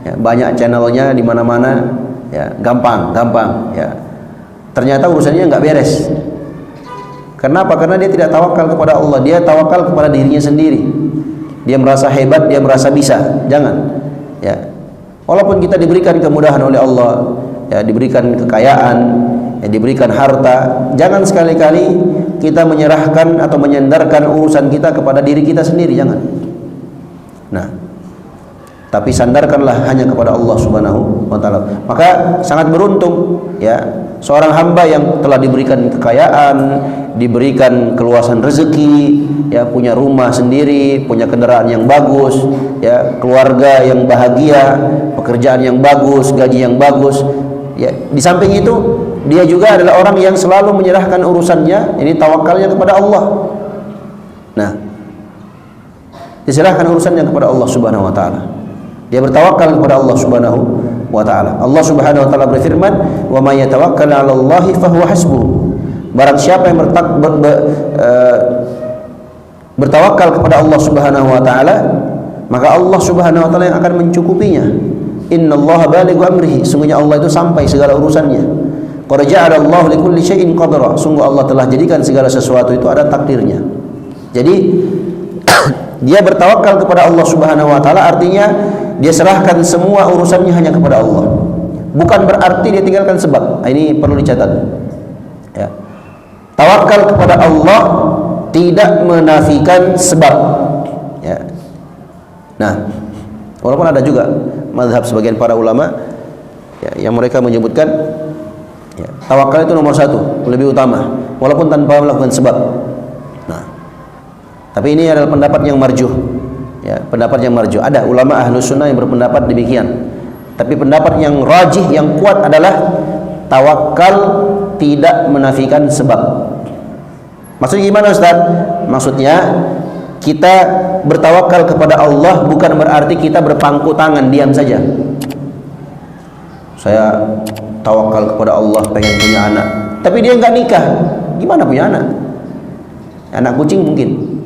ya, banyak channelnya di mana-mana, ya, gampang, ya. Ternyata urusannya nggak beres. Kenapa? Karena dia tidak tawakal kepada Allah, dia tawakal kepada dirinya sendiri. Dia merasa hebat, dia merasa bisa. Jangan. Ya. Walaupun kita diberikan kemudahan oleh Allah, ya, diberikan kekayaan, ya, diberikan harta, jangan sekali-kali kita menyerahkan atau menyandarkan urusan kita kepada diri kita sendiri, jangan. Nah, tapi sandarkanlah hanya kepada Allah Subhanahu wa taala. Maka sangat beruntung ya seorang hamba yang telah diberikan kekayaan, diberikan keluasan rezeki, ya punya rumah sendiri, punya kendaraan yang bagus, ya keluarga yang bahagia, pekerjaan yang bagus, gaji yang bagus. Ya, di samping itu dia juga adalah orang yang selalu menyerahkan urusannya, ini tawakalnya kepada Allah. Nah, diserahkan urusannya kepada Allah Subhanahu wa taala. Dia bertawakal kepada Allah Subhanahu wa taala. Allah Subhanahu wa taala berfirman, "Wa may yatawakkal 'ala Allahi fahuwa hasbuh." Barang siapa yang bertawakal kepada Allah Subhanahu wa taala, maka Allah Subhanahu wa taala yang akan mencukupinya. Innallaha balighu amrihi, sungguhnya Allah itu sampai segala urusannya. Qad ja'ala Allahu likulli syai'in qadra, sungguh Allah telah jadikan segala sesuatu itu ada takdirnya. Jadi dia bertawakal kepada Allah Subhanahu wa taala artinya dia serahkan semua urusannya hanya kepada Allah. Bukan berarti dia tinggalkan sebab. Ini perlu dicatat. Ya. Tawakal kepada Allah tidak menafikan sebab. Ya. Nah, walaupun ada juga mazhab sebagian para ulama ya, yang mereka menyebutkan ya, tawakal itu nomor 1, lebih utama, walaupun tanpa melakukan sebab. Nah, tapi ini adalah pendapat yang marjuh. Ya, pendapat yang marjuh. Ada ulama ahlu sunnah yang berpendapat demikian. Tapi pendapat yang rajih, yang kuat adalah tawakal tidak menafikan sebab. Maksudnya gimana Ustaz? Maksudnya kita bertawakal kepada Allah bukan berarti kita berpangku tangan diam saja. Saya tawakal kepada Allah pengen punya anak, tapi dia nggak nikah. Gimana punya anak? Anak kucing mungkin.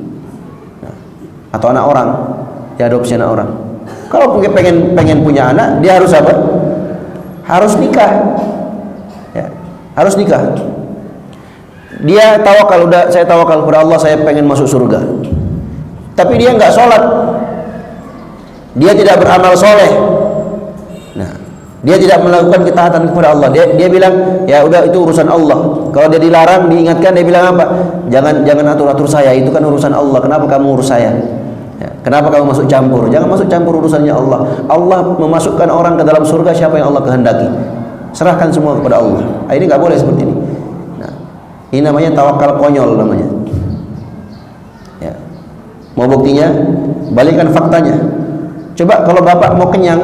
Atau anak orang, diadopsi anak orang. Kalau pengen punya anak, dia harus apa? Harus nikah. Ya, harus nikah. Dia tawakal, saya tawakal kepada Allah, saya pengen masuk surga. Tapi dia nggak sholat, dia tidak beramal soleh. Nah, dia tidak melakukan ketaatan kepada Allah. Dia bilang, ya udah itu urusan Allah. Kalau dia dilarang, diingatkan, dia bilang apa? Jangan atur saya, itu kan urusan Allah. Kenapa kamu urus saya? Ya, kenapa kamu masuk campur? Jangan masuk campur urusannya Allah. Allah memasukkan orang ke dalam surga siapa yang Allah kehendaki. Serahkan semua kepada Allah. Ini nggak boleh seperti ini. Nah, ini namanya tawakal konyol namanya. Ya. Mau buktinya? Balikkan faktanya. Coba kalau bapak mau kenyang,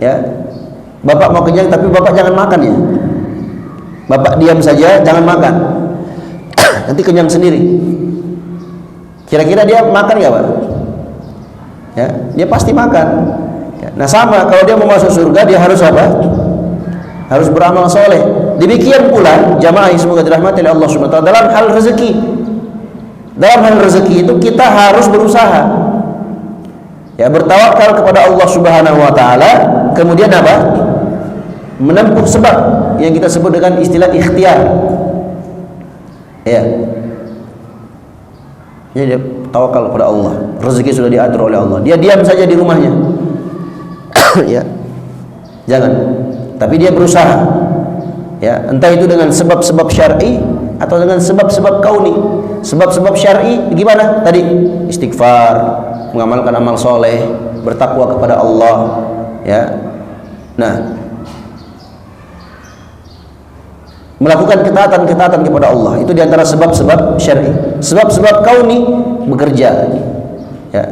ya, bapak mau kenyang tapi bapak jangan makan ya. Bapak diam saja, jangan makan. Nanti kenyang sendiri. Kira-kira dia makan nggak pak? Ya, dia pasti makan. Ya. Nah sama, kalau dia mau masuk surga dia harus apa? Harus beramal soleh. Demikian pula jamaah yang semoga dirahmati oleh Allah Subhanahu wa taala dalam hal rezeki. Dalam hal rezeki itu kita harus berusaha. Ya, bertawakal kepada Allah Subhanahu wa taala, kemudian apa? Menempuh sebab yang kita sebut dengan istilah ikhtiar. Ya. Jadi tawakal kepada Allah. Rezeki sudah diatur oleh Allah. Dia diam saja di rumahnya. Ya. Jangan. Tapi dia berusaha. Ya, entah itu dengan sebab-sebab syar'i atau dengan sebab-sebab kauni. Sebab-sebab syar'i gimana? Tadi istighfar, mengamalkan amal soleh, bertakwa kepada Allah, ya. Nah, melakukan ketaatan kepada Allah itu diantara sebab-sebab syar'i. Sebab-sebab kauni, bekerja, ya.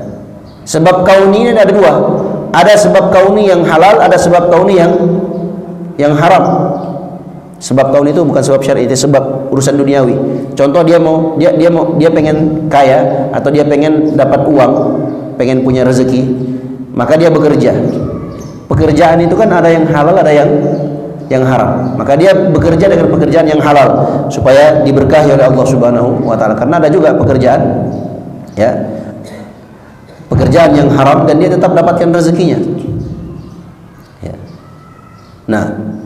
Sebab kauni ini ada dua. Ada sebab kauni yang halal, ada sebab kauni yang haram. Sebab kauni itu bukan sebab syar'i, itu sebab urusan duniawi. Contoh dia pengen kaya atau dia pengen dapat uang, pengen punya rezeki, maka dia bekerja. Pekerjaan itu kan ada yang halal, ada yang haram. Maka dia bekerja dengan pekerjaan yang halal supaya diberkahi oleh Allah Subhanahu wa taala. Karena ada juga pekerjaan, ya, pekerjaan yang haram dan dia tetap dapatkan rezekinya. Ya. Nah,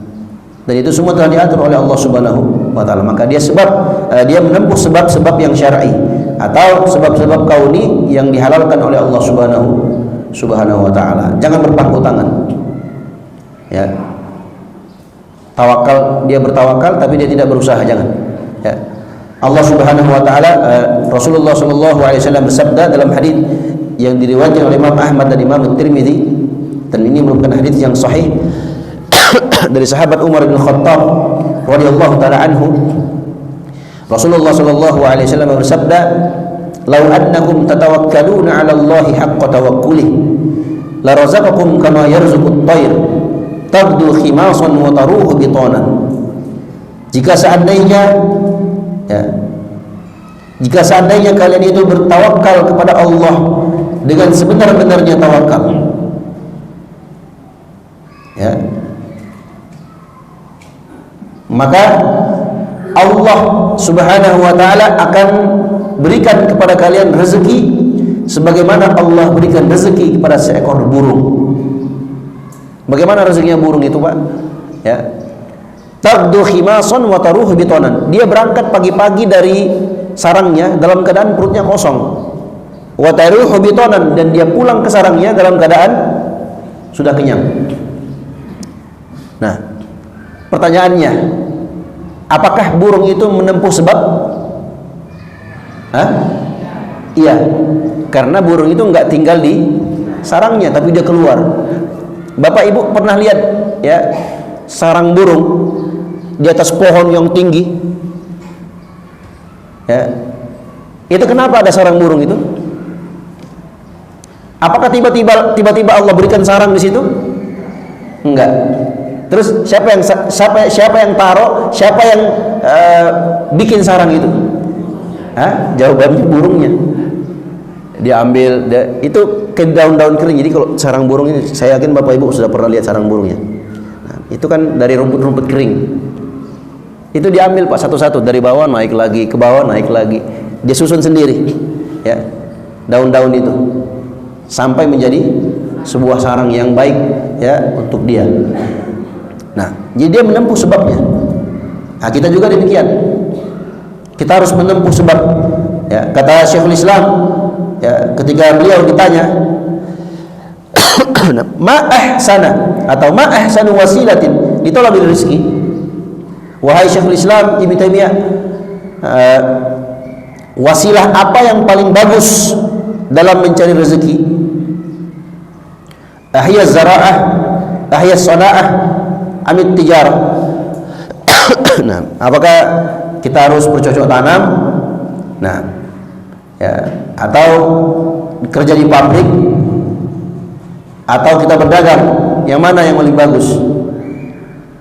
dan itu semua telah diatur oleh Allah Subhanahu wa taala. Maka dia dia menempuh sebab-sebab yang syar'i atau sebab-sebab kauni yang dihalalkan oleh Allah Subhanahu wa taala. Jangan berpangku tangan. Ya. Tawakal, dia bertawakal tapi dia tidak berusaha, jangan. Ya. Allah Subhanahu wa taala, Rasulullah sallallahu alaihi wasallam bersabda dalam hadis yang diriwayatkan oleh Imam Ahmad dan Imam Tirmidzi, dan ini merupakan hadis yang sahih dari sahabat Umar bin Khattab radhiyallahu taala anhu. Rasulullah sallallahu alaihi wasallam bersabda, "Lau annakum tatawakkaluna 'ala Allahi haqqa tawakkuli, la razaqakum kama yarzuqut tayr, tabdu khimasan wa taruhu bitanan." Jika seandainya kalian itu bertawakal kepada Allah dengan sebenar-benarnya tawakal, ya, maka Allah Subhanahu wa taala akan berikan kepada kalian rezeki sebagaimana Allah berikan rezeki kepada seekor burung. Bagaimana rezekinya burung itu, Pak? Ya. Tagdu khimasan wa taruhu bitanan. Dia berangkat pagi-pagi dari sarangnya dalam keadaan perutnya kosong. Wa taruhu bitanan, dan dia pulang ke sarangnya dalam keadaan sudah kenyang. Nah, pertanyaannya, apakah burung itu menempuh sebab? Iya, karena burung itu nggak tinggal di sarangnya, tapi dia keluar. Bapak Ibu pernah lihat ya sarang burung di atas pohon yang tinggi? Ya, itu kenapa ada sarang burung itu? Apakah tiba-tiba Allah berikan sarang di situ? Enggak. Terus siapa yang taruh, siapa yang bikin sarang itu? Jawabannya burungnya. Dia ambil, itu ke daun-daun kering. Jadi kalau sarang burung ini, saya yakin Bapak Ibu sudah pernah lihat sarang burungnya. Nah, itu kan dari rumput-rumput kering. Itu diambil Pak satu-satu, dari bawah naik lagi, ke bawah naik lagi. Dia susun sendiri, ya, daun-daun itu sampai menjadi sebuah sarang yang baik ya untuk dia. Nah, jadi dia menempuh sebabnya. Nah, kita juga demikian. Kita harus menempuh sebab. Ya, kata Syekhul Islam ya, ketika beliau ditanya ma ahsana atau ma ahsanu wasilatin li talabil rizqi. Wahai Syekhul Islam Ibnu Taimiyah, wasilah apa yang paling bagus dalam mencari rezeki? Ahya zara'ah, ahya sana'ah, amit tijarah. Nah, apakah kita harus bercocok tanam? Nah, ya, atau kerja di pabrik, atau kita berdagang? Yang mana yang paling bagus?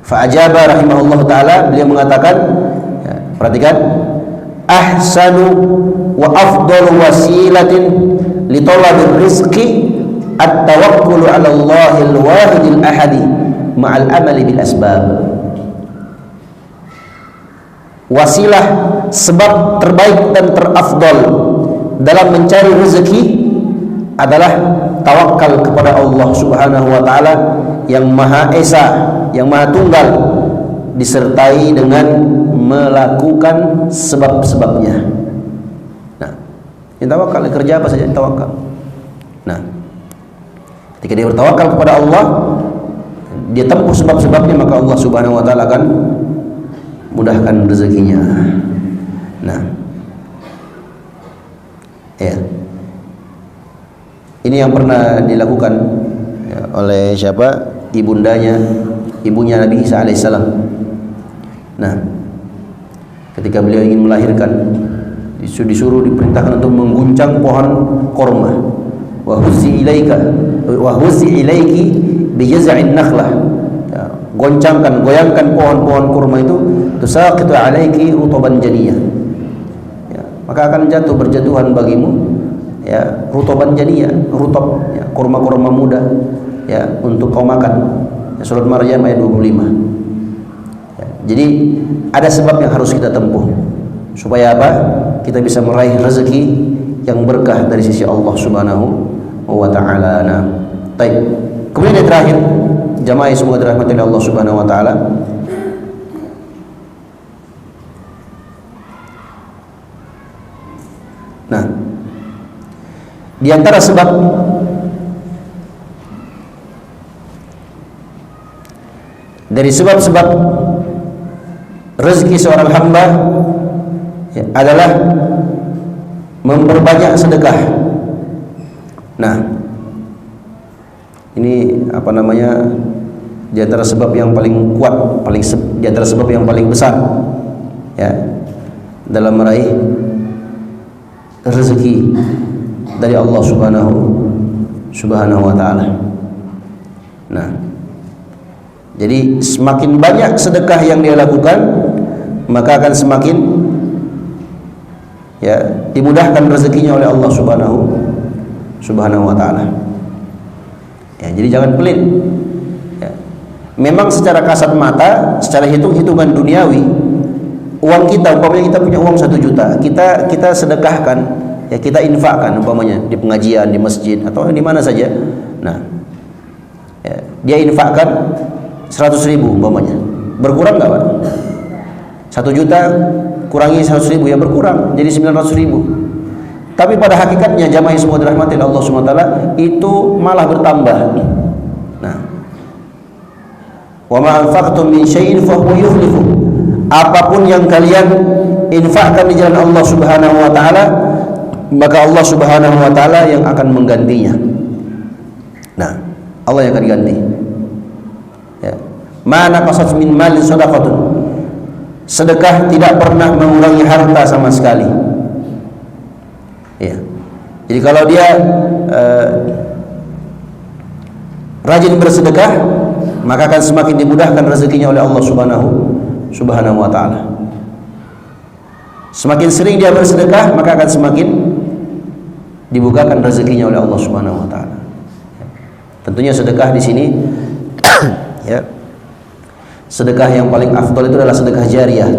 Fa'ajaba rahimahullah ta'ala, beliau mengatakan ya, perhatikan, ahsanu wa afdalu wasilatin li talabil rizqi at-tawakkulu 'ala Allahil wahidil ahadi ma'al amali bil asbab. Wasilah sebab terbaik dan terafdal dalam mencari rezeki adalah tawakal kepada Allah Subhanahu wa taala yang Maha Esa, yang Maha Tunggal, disertai dengan melakukan sebab-sebabnya. Nah, yang tawakal kerja apa saja tawakal. Nah, ketika dia bertawakal kepada Allah, dia tempuh sebab-sebabnya, maka Allah Subhanahu wa taala akan mudahkan rezekinya. Nah, ya, ini yang pernah dilakukan ya, oleh siapa? Ibunya Nabi Isa alaihissalam. Nah, ketika beliau ingin melahirkan, disuruh diperintahkan untuk mengguncang pohon korma. Wa huzzi ilaiki bi jaz'in nakhlah. Ya, goyangkan pohon-pohon kurma itu, tusaqitu alaiki rutaban janiyah. Ya, maka akan berjatuhan bagimu ya rutoban janiyah, rutob ya, kurma-kurma muda ya untuk kau makan. Ya, surat Maryam ayat 25. Ya, jadi ada sebab yang harus kita tempuh supaya apa? Kita bisa meraih rezeki yang berkah dari sisi Allah Subhanahu wa taala. Nah, baik. Kemudian yang terakhir, jamaah semoga dirahmati oleh Allah Subhanahu wa taala. Nah, di antara sebab dari sebab-sebab rezeki seorang hamba ya, adalah memperbanyak sedekah. Nah, ini apa namanya, di antara sebab yang paling kuat, di antara sebab yang paling besar ya dalam meraih rezeki dari Allah Subhanahu wa taala. Nah, jadi semakin banyak sedekah yang dia lakukan, maka akan semakin ya dimudahkan rezekinya oleh Allah Subhanahu wa taala. Ya, jadi jangan pelit. Ya. Memang secara kasat mata, secara hitungan duniawi, uang kita, umpamanya kita punya uang 1 juta, kita sedekahkan, ya kita infakkan umpamanya di pengajian, di masjid atau di mana saja. Nah, ya, dia infakkan 100.000 umpamanya, berkurang nggak Pak? 1 juta kurangi 100.000 ya berkurang jadi 900.000. Tapi pada hakikatnya jamaah yang semoga dirahmati Allah Subhanahu wa taala, itu malah bertambah. Nah, wa ma anfaqtum min syai'in fa huwa yukhlifu. Apapun yang kalian infakkan di jalan Allah Subhanahu wa taala, maka Allah Subhanahu wa taala yang akan menggantinya. Nah, Allah yang akan ganti. Ya. Ma naqasat min malin shadaqatun. Sedekah tidak pernah mengurangi harta sama sekali. Ya. Jadi kalau dia rajin bersedekah, maka akan semakin dimudahkan rezekinya oleh Allah Subhanahu wa taala. Semakin sering dia bersedekah, maka akan semakin dibukakan rezekinya oleh Allah Subhanahu wa taala. Tentunya sedekah di sini ya. Sedekah yang paling afdal itu adalah sedekah jariyah.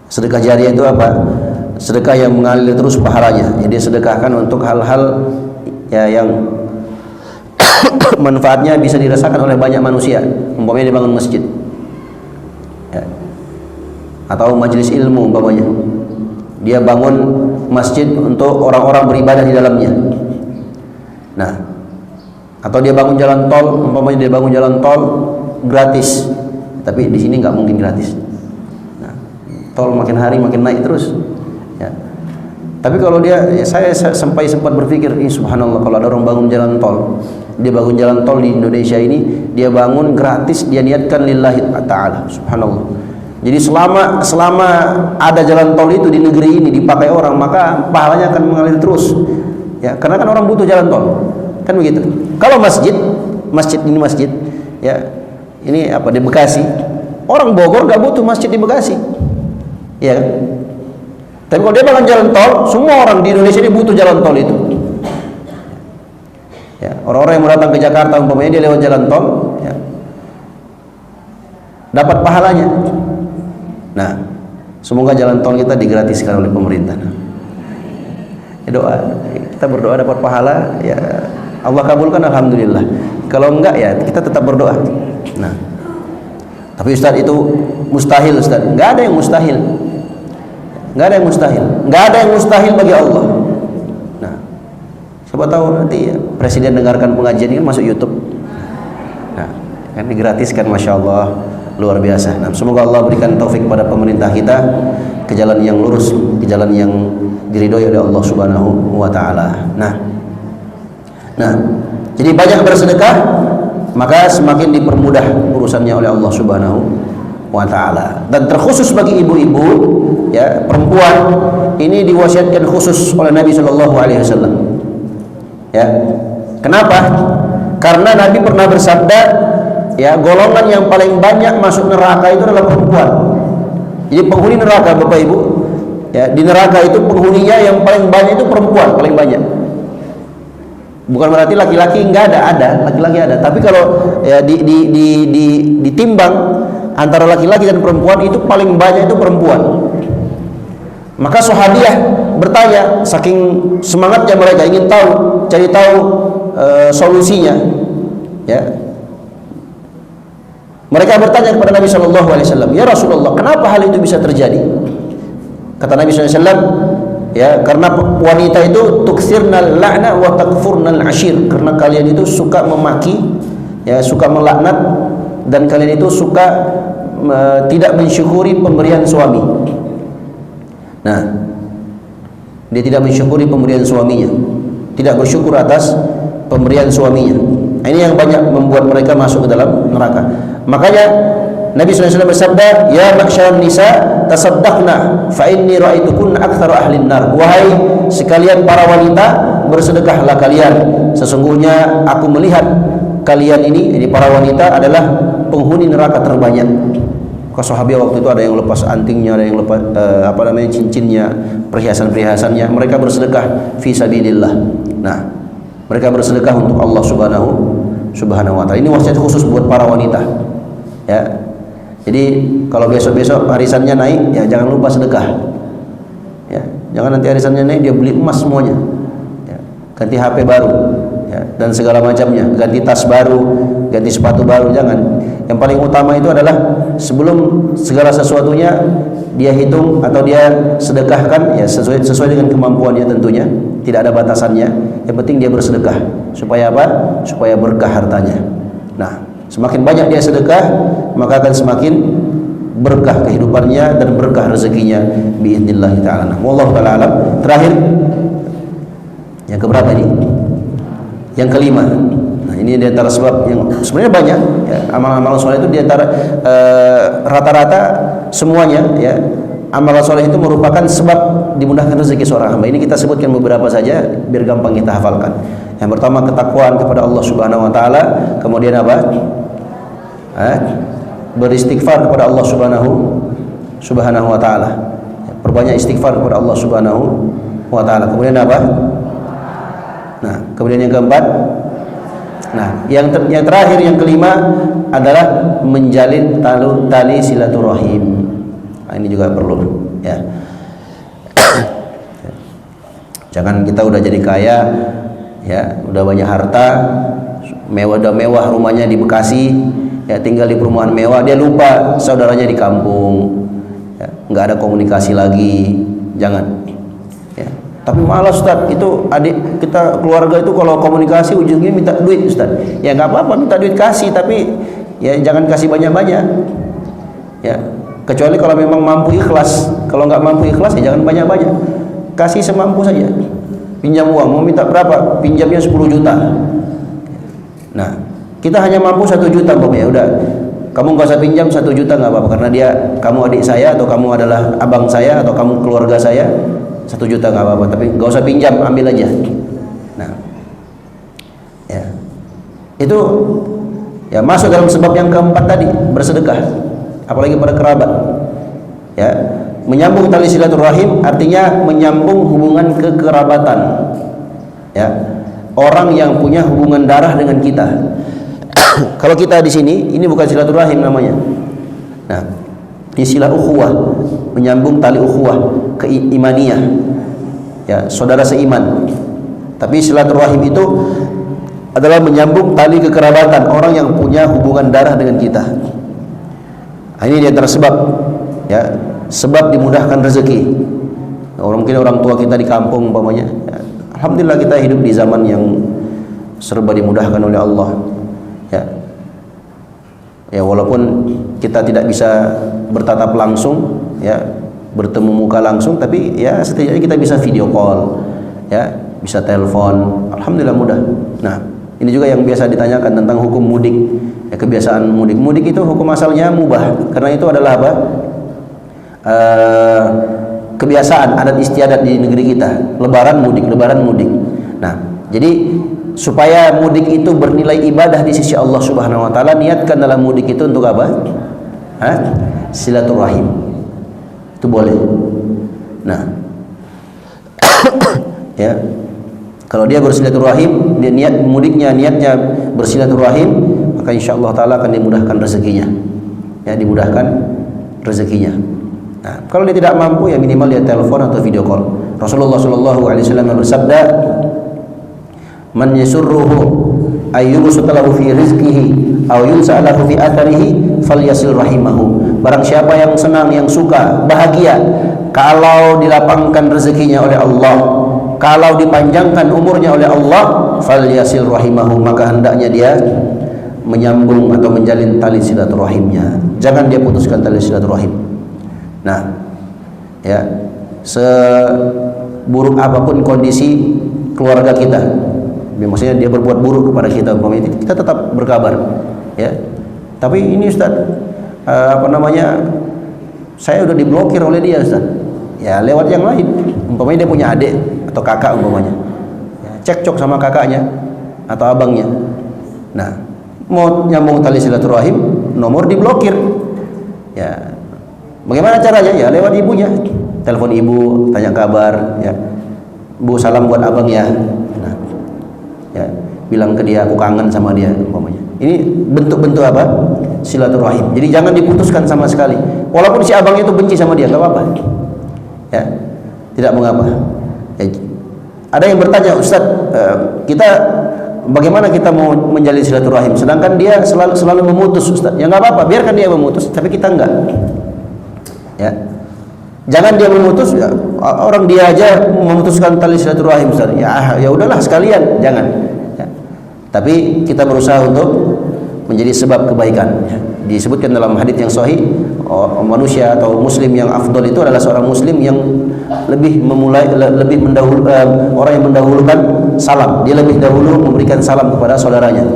Sedekah jariyah itu apa? Sedekah yang mengalir terus pahalanya. Jadi dia sedekahkan untuk hal-hal ya yang manfaatnya bisa dirasakan oleh banyak manusia. Umpamanya dia bangun masjid, ya, atau majelis ilmu umpamanya. Dia bangun masjid untuk orang-orang beribadah di dalamnya. Nah, atau dia bangun jalan tol, umpamanya dia bangun jalan tol gratis, tapi di sini nggak mungkin gratis. Nah, tol makin hari makin naik terus. Ya. Tapi kalau dia, ya saya sempat berpikir, subhanallah, kalau ada orang bangun jalan tol, dia bangun jalan tol di Indonesia ini, dia bangun gratis, dia niatkan lillahi ta'ala, subhanallah. Jadi selama ada jalan tol itu di negeri ini dipakai orang, maka pahalanya akan mengalir terus. Ya, karena kan orang butuh jalan tol, kan begitu. Kalau masjid ya, ini apa di Bekasi, orang Bogor nggak butuh masjid di Bekasi, ya kan? Tapi kalau dia bangun jalan tol, semua orang di Indonesia ini butuh jalan tol itu. Ya, orang-orang yang mau datang ke Jakarta umpamanya dia lewat jalan tol, ya, dapat pahalanya. Nah, semoga jalan tol kita digratiskan oleh pemerintah. Ya, doa, kita berdoa dapat pahala, ya Allah kabulkan, alhamdulillah. Kalau enggak, ya kita tetap berdoa. Nah, tapi Ustaz, itu mustahil Ustaz. Enggak ada yang mustahil. Enggak ada yang mustahil. Enggak ada yang mustahil bagi Allah. Nah, siapa tahu nanti ya, presiden dengarkan pengajian ini kan masuk YouTube. Nah, kan digratiskan, masya Allah, luar biasa. Nah, semoga Allah berikan taufik pada pemerintah kita ke jalan yang lurus, ke jalan yang diridhoi oleh Allah Subhanahu wa taala. Nah, jadi banyak bersedekah, maka semakin dipermudah urusannya oleh Allah Subhanahu wa taala. Dan terkhusus bagi ibu-ibu, ya, perempuan, ini diwasiatkan khusus oleh Nabi sallallahu alaihi wasallam. Ya. Kenapa? Karena Nabi pernah bersabda, ya, golongan yang paling banyak masuk neraka itu adalah perempuan. Jadi penghuni neraka, Bapak Ibu, ya, di neraka itu penghuninya yang paling banyak itu perempuan, paling banyak. Bukan berarti laki-laki enggak ada, laki-laki ada. Tapi kalau ya ditimbang antara laki-laki dan perempuan, itu paling banyak itu perempuan. Maka sahabiah bertanya, saking semangatnya mereka ingin tahu, cari tahu solusinya, ya. Mereka bertanya kepada Nabi Shallallahu Alaihi Wasallam, ya Rasulullah, kenapa hal itu bisa terjadi? Kata Nabi Shallallahu Alaihi Wasallam, ya, karena wanita itu tukthirnal la'na wa takfurnal ashir, karena kalian itu suka memaki, ya, suka melaknat, dan kalian itu suka tidak mensyukuri pemberian suami. Nah, dia tidak mensyukuri pemberian suaminya, tidak bersyukur atas pemberian suaminya. Ini yang banyak membuat mereka masuk ke dalam neraka. Makanya Nabi SAW bersabda, ya ma'syaran nisa tasaddaqna fa inni ra'aitukunna aktsaru ahlin nar. Wahai sekalian para wanita, bersedekahlah kalian, sesungguhnya aku melihat kalian ini para wanita adalah penghuni neraka terbanyak. Maka sahabat waktu itu ada yang lepas antingnya, ada yang lepas cincinnya, perhiasan-perhiasannya. Mereka bersedekah fi sabilillah. Nah, mereka bersedekah untuk Allah Subhanahu wa taala. Ini wasiat khusus buat para wanita. Ya. Jadi kalau besok-besok arisannya naik, ya jangan lupa sedekah. Ya, jangan nanti arisannya naik dia beli emas semuanya. Ya, ganti HP baru, ya, dan segala macamnya, ganti tas baru, ganti sepatu baru, jangan. Yang paling utama itu adalah sebelum segala sesuatunya dia hitung atau dia sedekahkan, ya sesuai dengan kemampuannya tentunya, tidak ada batasannya. Yang penting dia bersedekah. Supaya apa? Supaya berkah hartanya. Nah, semakin banyak dia sedekah, maka akan semakin berkah kehidupannya dan berkah rezekinya biidznillah taala. Wallahu taala alam. Terakhir, yang keberapa ini? Yang kelima. Nah, ini di antara sebab yang sebenarnya banyak, ya, amalan-amalan soleh itu di antara rata-rata semuanya, ya, amalan soleh itu merupakan sebab dimudahkan rezeki seorang hamba. Ini kita sebutkan beberapa saja biar gampang kita hafalkan. Yang pertama, ketakwaan kepada Allah Subhanahu wa taala. Kemudian apa? Beristighfar kepada Allah Subhanahu wa taala. Perbanyak istighfar kepada Allah Subhanahu wa taala. Kemudian apa? Nah, kemudian yang keempat, nah, yang terakhir, yang kelima adalah menjalin tali silaturahim. Nah, ini juga perlu, ya. Jangan kita udah jadi kaya, ya, udah banyak harta, mewah rumahnya di Bekasi, ya tinggal di perumahan mewah, dia lupa saudaranya di kampung, ya, nggak ada komunikasi lagi. Jangan, ya. Tapi malas Ustaz, itu adik kita keluarga itu kalau komunikasi ujungnya minta duit Ustaz. Ya nggak apa-apa, minta duit kasih, tapi ya jangan kasih banyak-banyak, ya. Kecuali kalau memang mampu ikhlas. Kalau nggak mampu ikhlas ya jangan banyak-banyak, kasih semampu saja. Pinjam uang, mau minta berapa? Pinjamnya 10 juta. Nah, kita hanya mampu 1 juta, ya udah. Kamu nggak usah pinjam 1 juta, nggak apa-apa, karena kamu adik saya, atau kamu adalah abang saya, atau kamu keluarga saya. 1 juta nggak apa-apa, tapi nggak usah pinjam, ambil aja. Nah, ya, itu ya masuk dalam sebab yang keempat tadi, bersedekah, apalagi pada kerabat. Ya, menyambung tali silaturahim artinya menyambung hubungan kekerabatan. Ya, orang yang punya hubungan darah dengan kita. Kalau kita di sini, ini bukan silaturahim namanya. Nah, istilah ukhuwah, menyambung tali ukhuwah keimaniyah. Ya, saudara seiman. Tapi silaturahim itu adalah menyambung tali kekerabatan orang yang punya hubungan darah dengan kita. Nah, ini dia tersebab, ya, sebab dimudahkan rezeki. Mungkin orang tua kita di kampung umpamanya, ya, alhamdulillah kita hidup di zaman yang serba dimudahkan oleh Allah. Ya, ya walaupun kita tidak bisa bertatap langsung, ya, bertemu muka langsung, tapi ya setidaknya kita bisa video call, ya, bisa telepon. Alhamdulillah mudah. Nah, ini juga yang biasa ditanyakan tentang hukum mudik, ya, kebiasaan mudik. Mudik itu hukum asalnya mubah, karena itu adalah apa? Kebiasaan adat istiadat di negeri kita. Lebaran mudik. Nah, jadi supaya mudik itu bernilai ibadah di sisi Allah Subhanahu wa taala, niatkan dalam mudik itu untuk apa? Silaturahim. Itu boleh. Nah, ya. Kalau dia bersilaturahim, dia niatnya bersilaturahim, maka insyaallah taala akan dimudahkan rezekinya. Ya, dimudahkan rezekinya. Nah, kalau dia tidak mampu, ya minimal dia telepon atau video call. Rasulullah sallallahu alaihi wasallam bersabda, "Man yasurruhu ayyubsatalahu fi rizqihi aw yunsalahu fi atharihi falyasil rahimahu." Barang siapa yang senang, yang suka, bahagia kalau dilapangkan rezekinya oleh Allah, kalau dipanjangkan umurnya oleh Allah, falyasil rahimahu, maka hendaknya dia menyambung atau menjalin tali silaturahimnya. Jangan dia putuskan tali silaturahim. Nah, ya, seburuk apapun kondisi keluarga kita, maksudnya dia berbuat buruk kepada kita, kita tetap berkabar, ya. Tapi ini Ustaz, saya udah diblokir oleh dia Ustaz. Ya, lewat yang lain. Umpamanya dia punya adik atau kakak umpamanya, ya, cekcok sama kakaknya atau abangnya. Nah, mau nyambung tali silaturahim, nomor diblokir. Ya, bagaimana caranya? Ya lewat ibunya, telepon ibu, tanya kabar, ya, Bu salam buat abang ya. Nah, ya, bilang ke dia aku kangen sama dia umpamanya. Ini bentuk-bentuk apa? Silaturahim. Jadi jangan diputuskan sama sekali. Walaupun si abang itu benci sama dia, nggak apa-apa. Ya, tidak mengapa. Ya, ada yang bertanya, Ustaz, kita bagaimana kita mau menjalin silaturahim? Sedangkan dia selalu memutus, Ustaz. Ya nggak apa-apa, biarkan dia memutus, tapi kita enggak. Ya, jangan dia memutus, ya, orang dia aja memutuskan tali silaturahim, Ustaz. Ya udahlah sekalian, jangan. Ya. Tapi kita berusaha untuk menjadi sebab kebaikan. Ya. Disebutkan dalam hadits yang sahih, manusia atau muslim yang afdal itu adalah seorang muslim yang lebih orang yang mendahulukan salam. Dia lebih dahulu memberikan salam kepada saudaranya.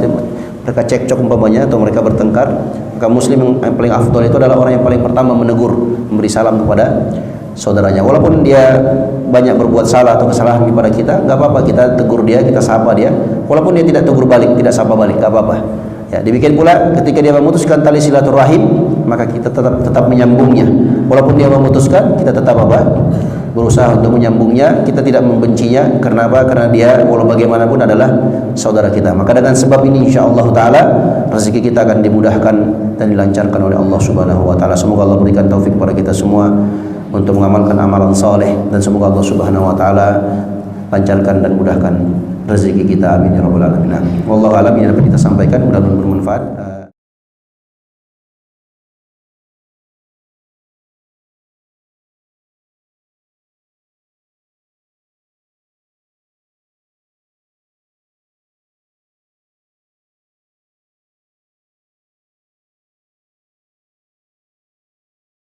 Mereka cekcok umpamanya atau mereka bertengkar, maka muslim yang paling afdal itu adalah orang yang paling pertama menegur, memberi salam kepada saudaranya. Walaupun dia banyak berbuat salah atau kesalahan kepada kita, nggak apa-apa, kita tegur dia, kita sapa dia. Walaupun dia tidak tegur balik, tidak sapa balik, nggak apa-apa. Ya, demikian pula ketika dia memutuskan tali silaturahim, maka kita tetap menyambungnya. Walaupun dia memutuskan, kita tetap berusaha untuk menyambungnya. Kita tidak membencinya. Karena apa? Karena dia walau bagaimanapun adalah saudara kita. Maka dengan sebab ini insyaallah taala rezeki kita akan dimudahkan dan dilancarkan oleh Allah Subhanahu wa taala. Semoga Allah berikan taufik kepada kita semua untuk mengamalkan amalan saleh, dan semoga Allah Subhanahu wa taala lancarkan dan mudahkan rezeki kita, amin ya rabbal alamin. Wallahu a'lam. Yang dapat kita sampaikan mudah-mudahan bermanfaat.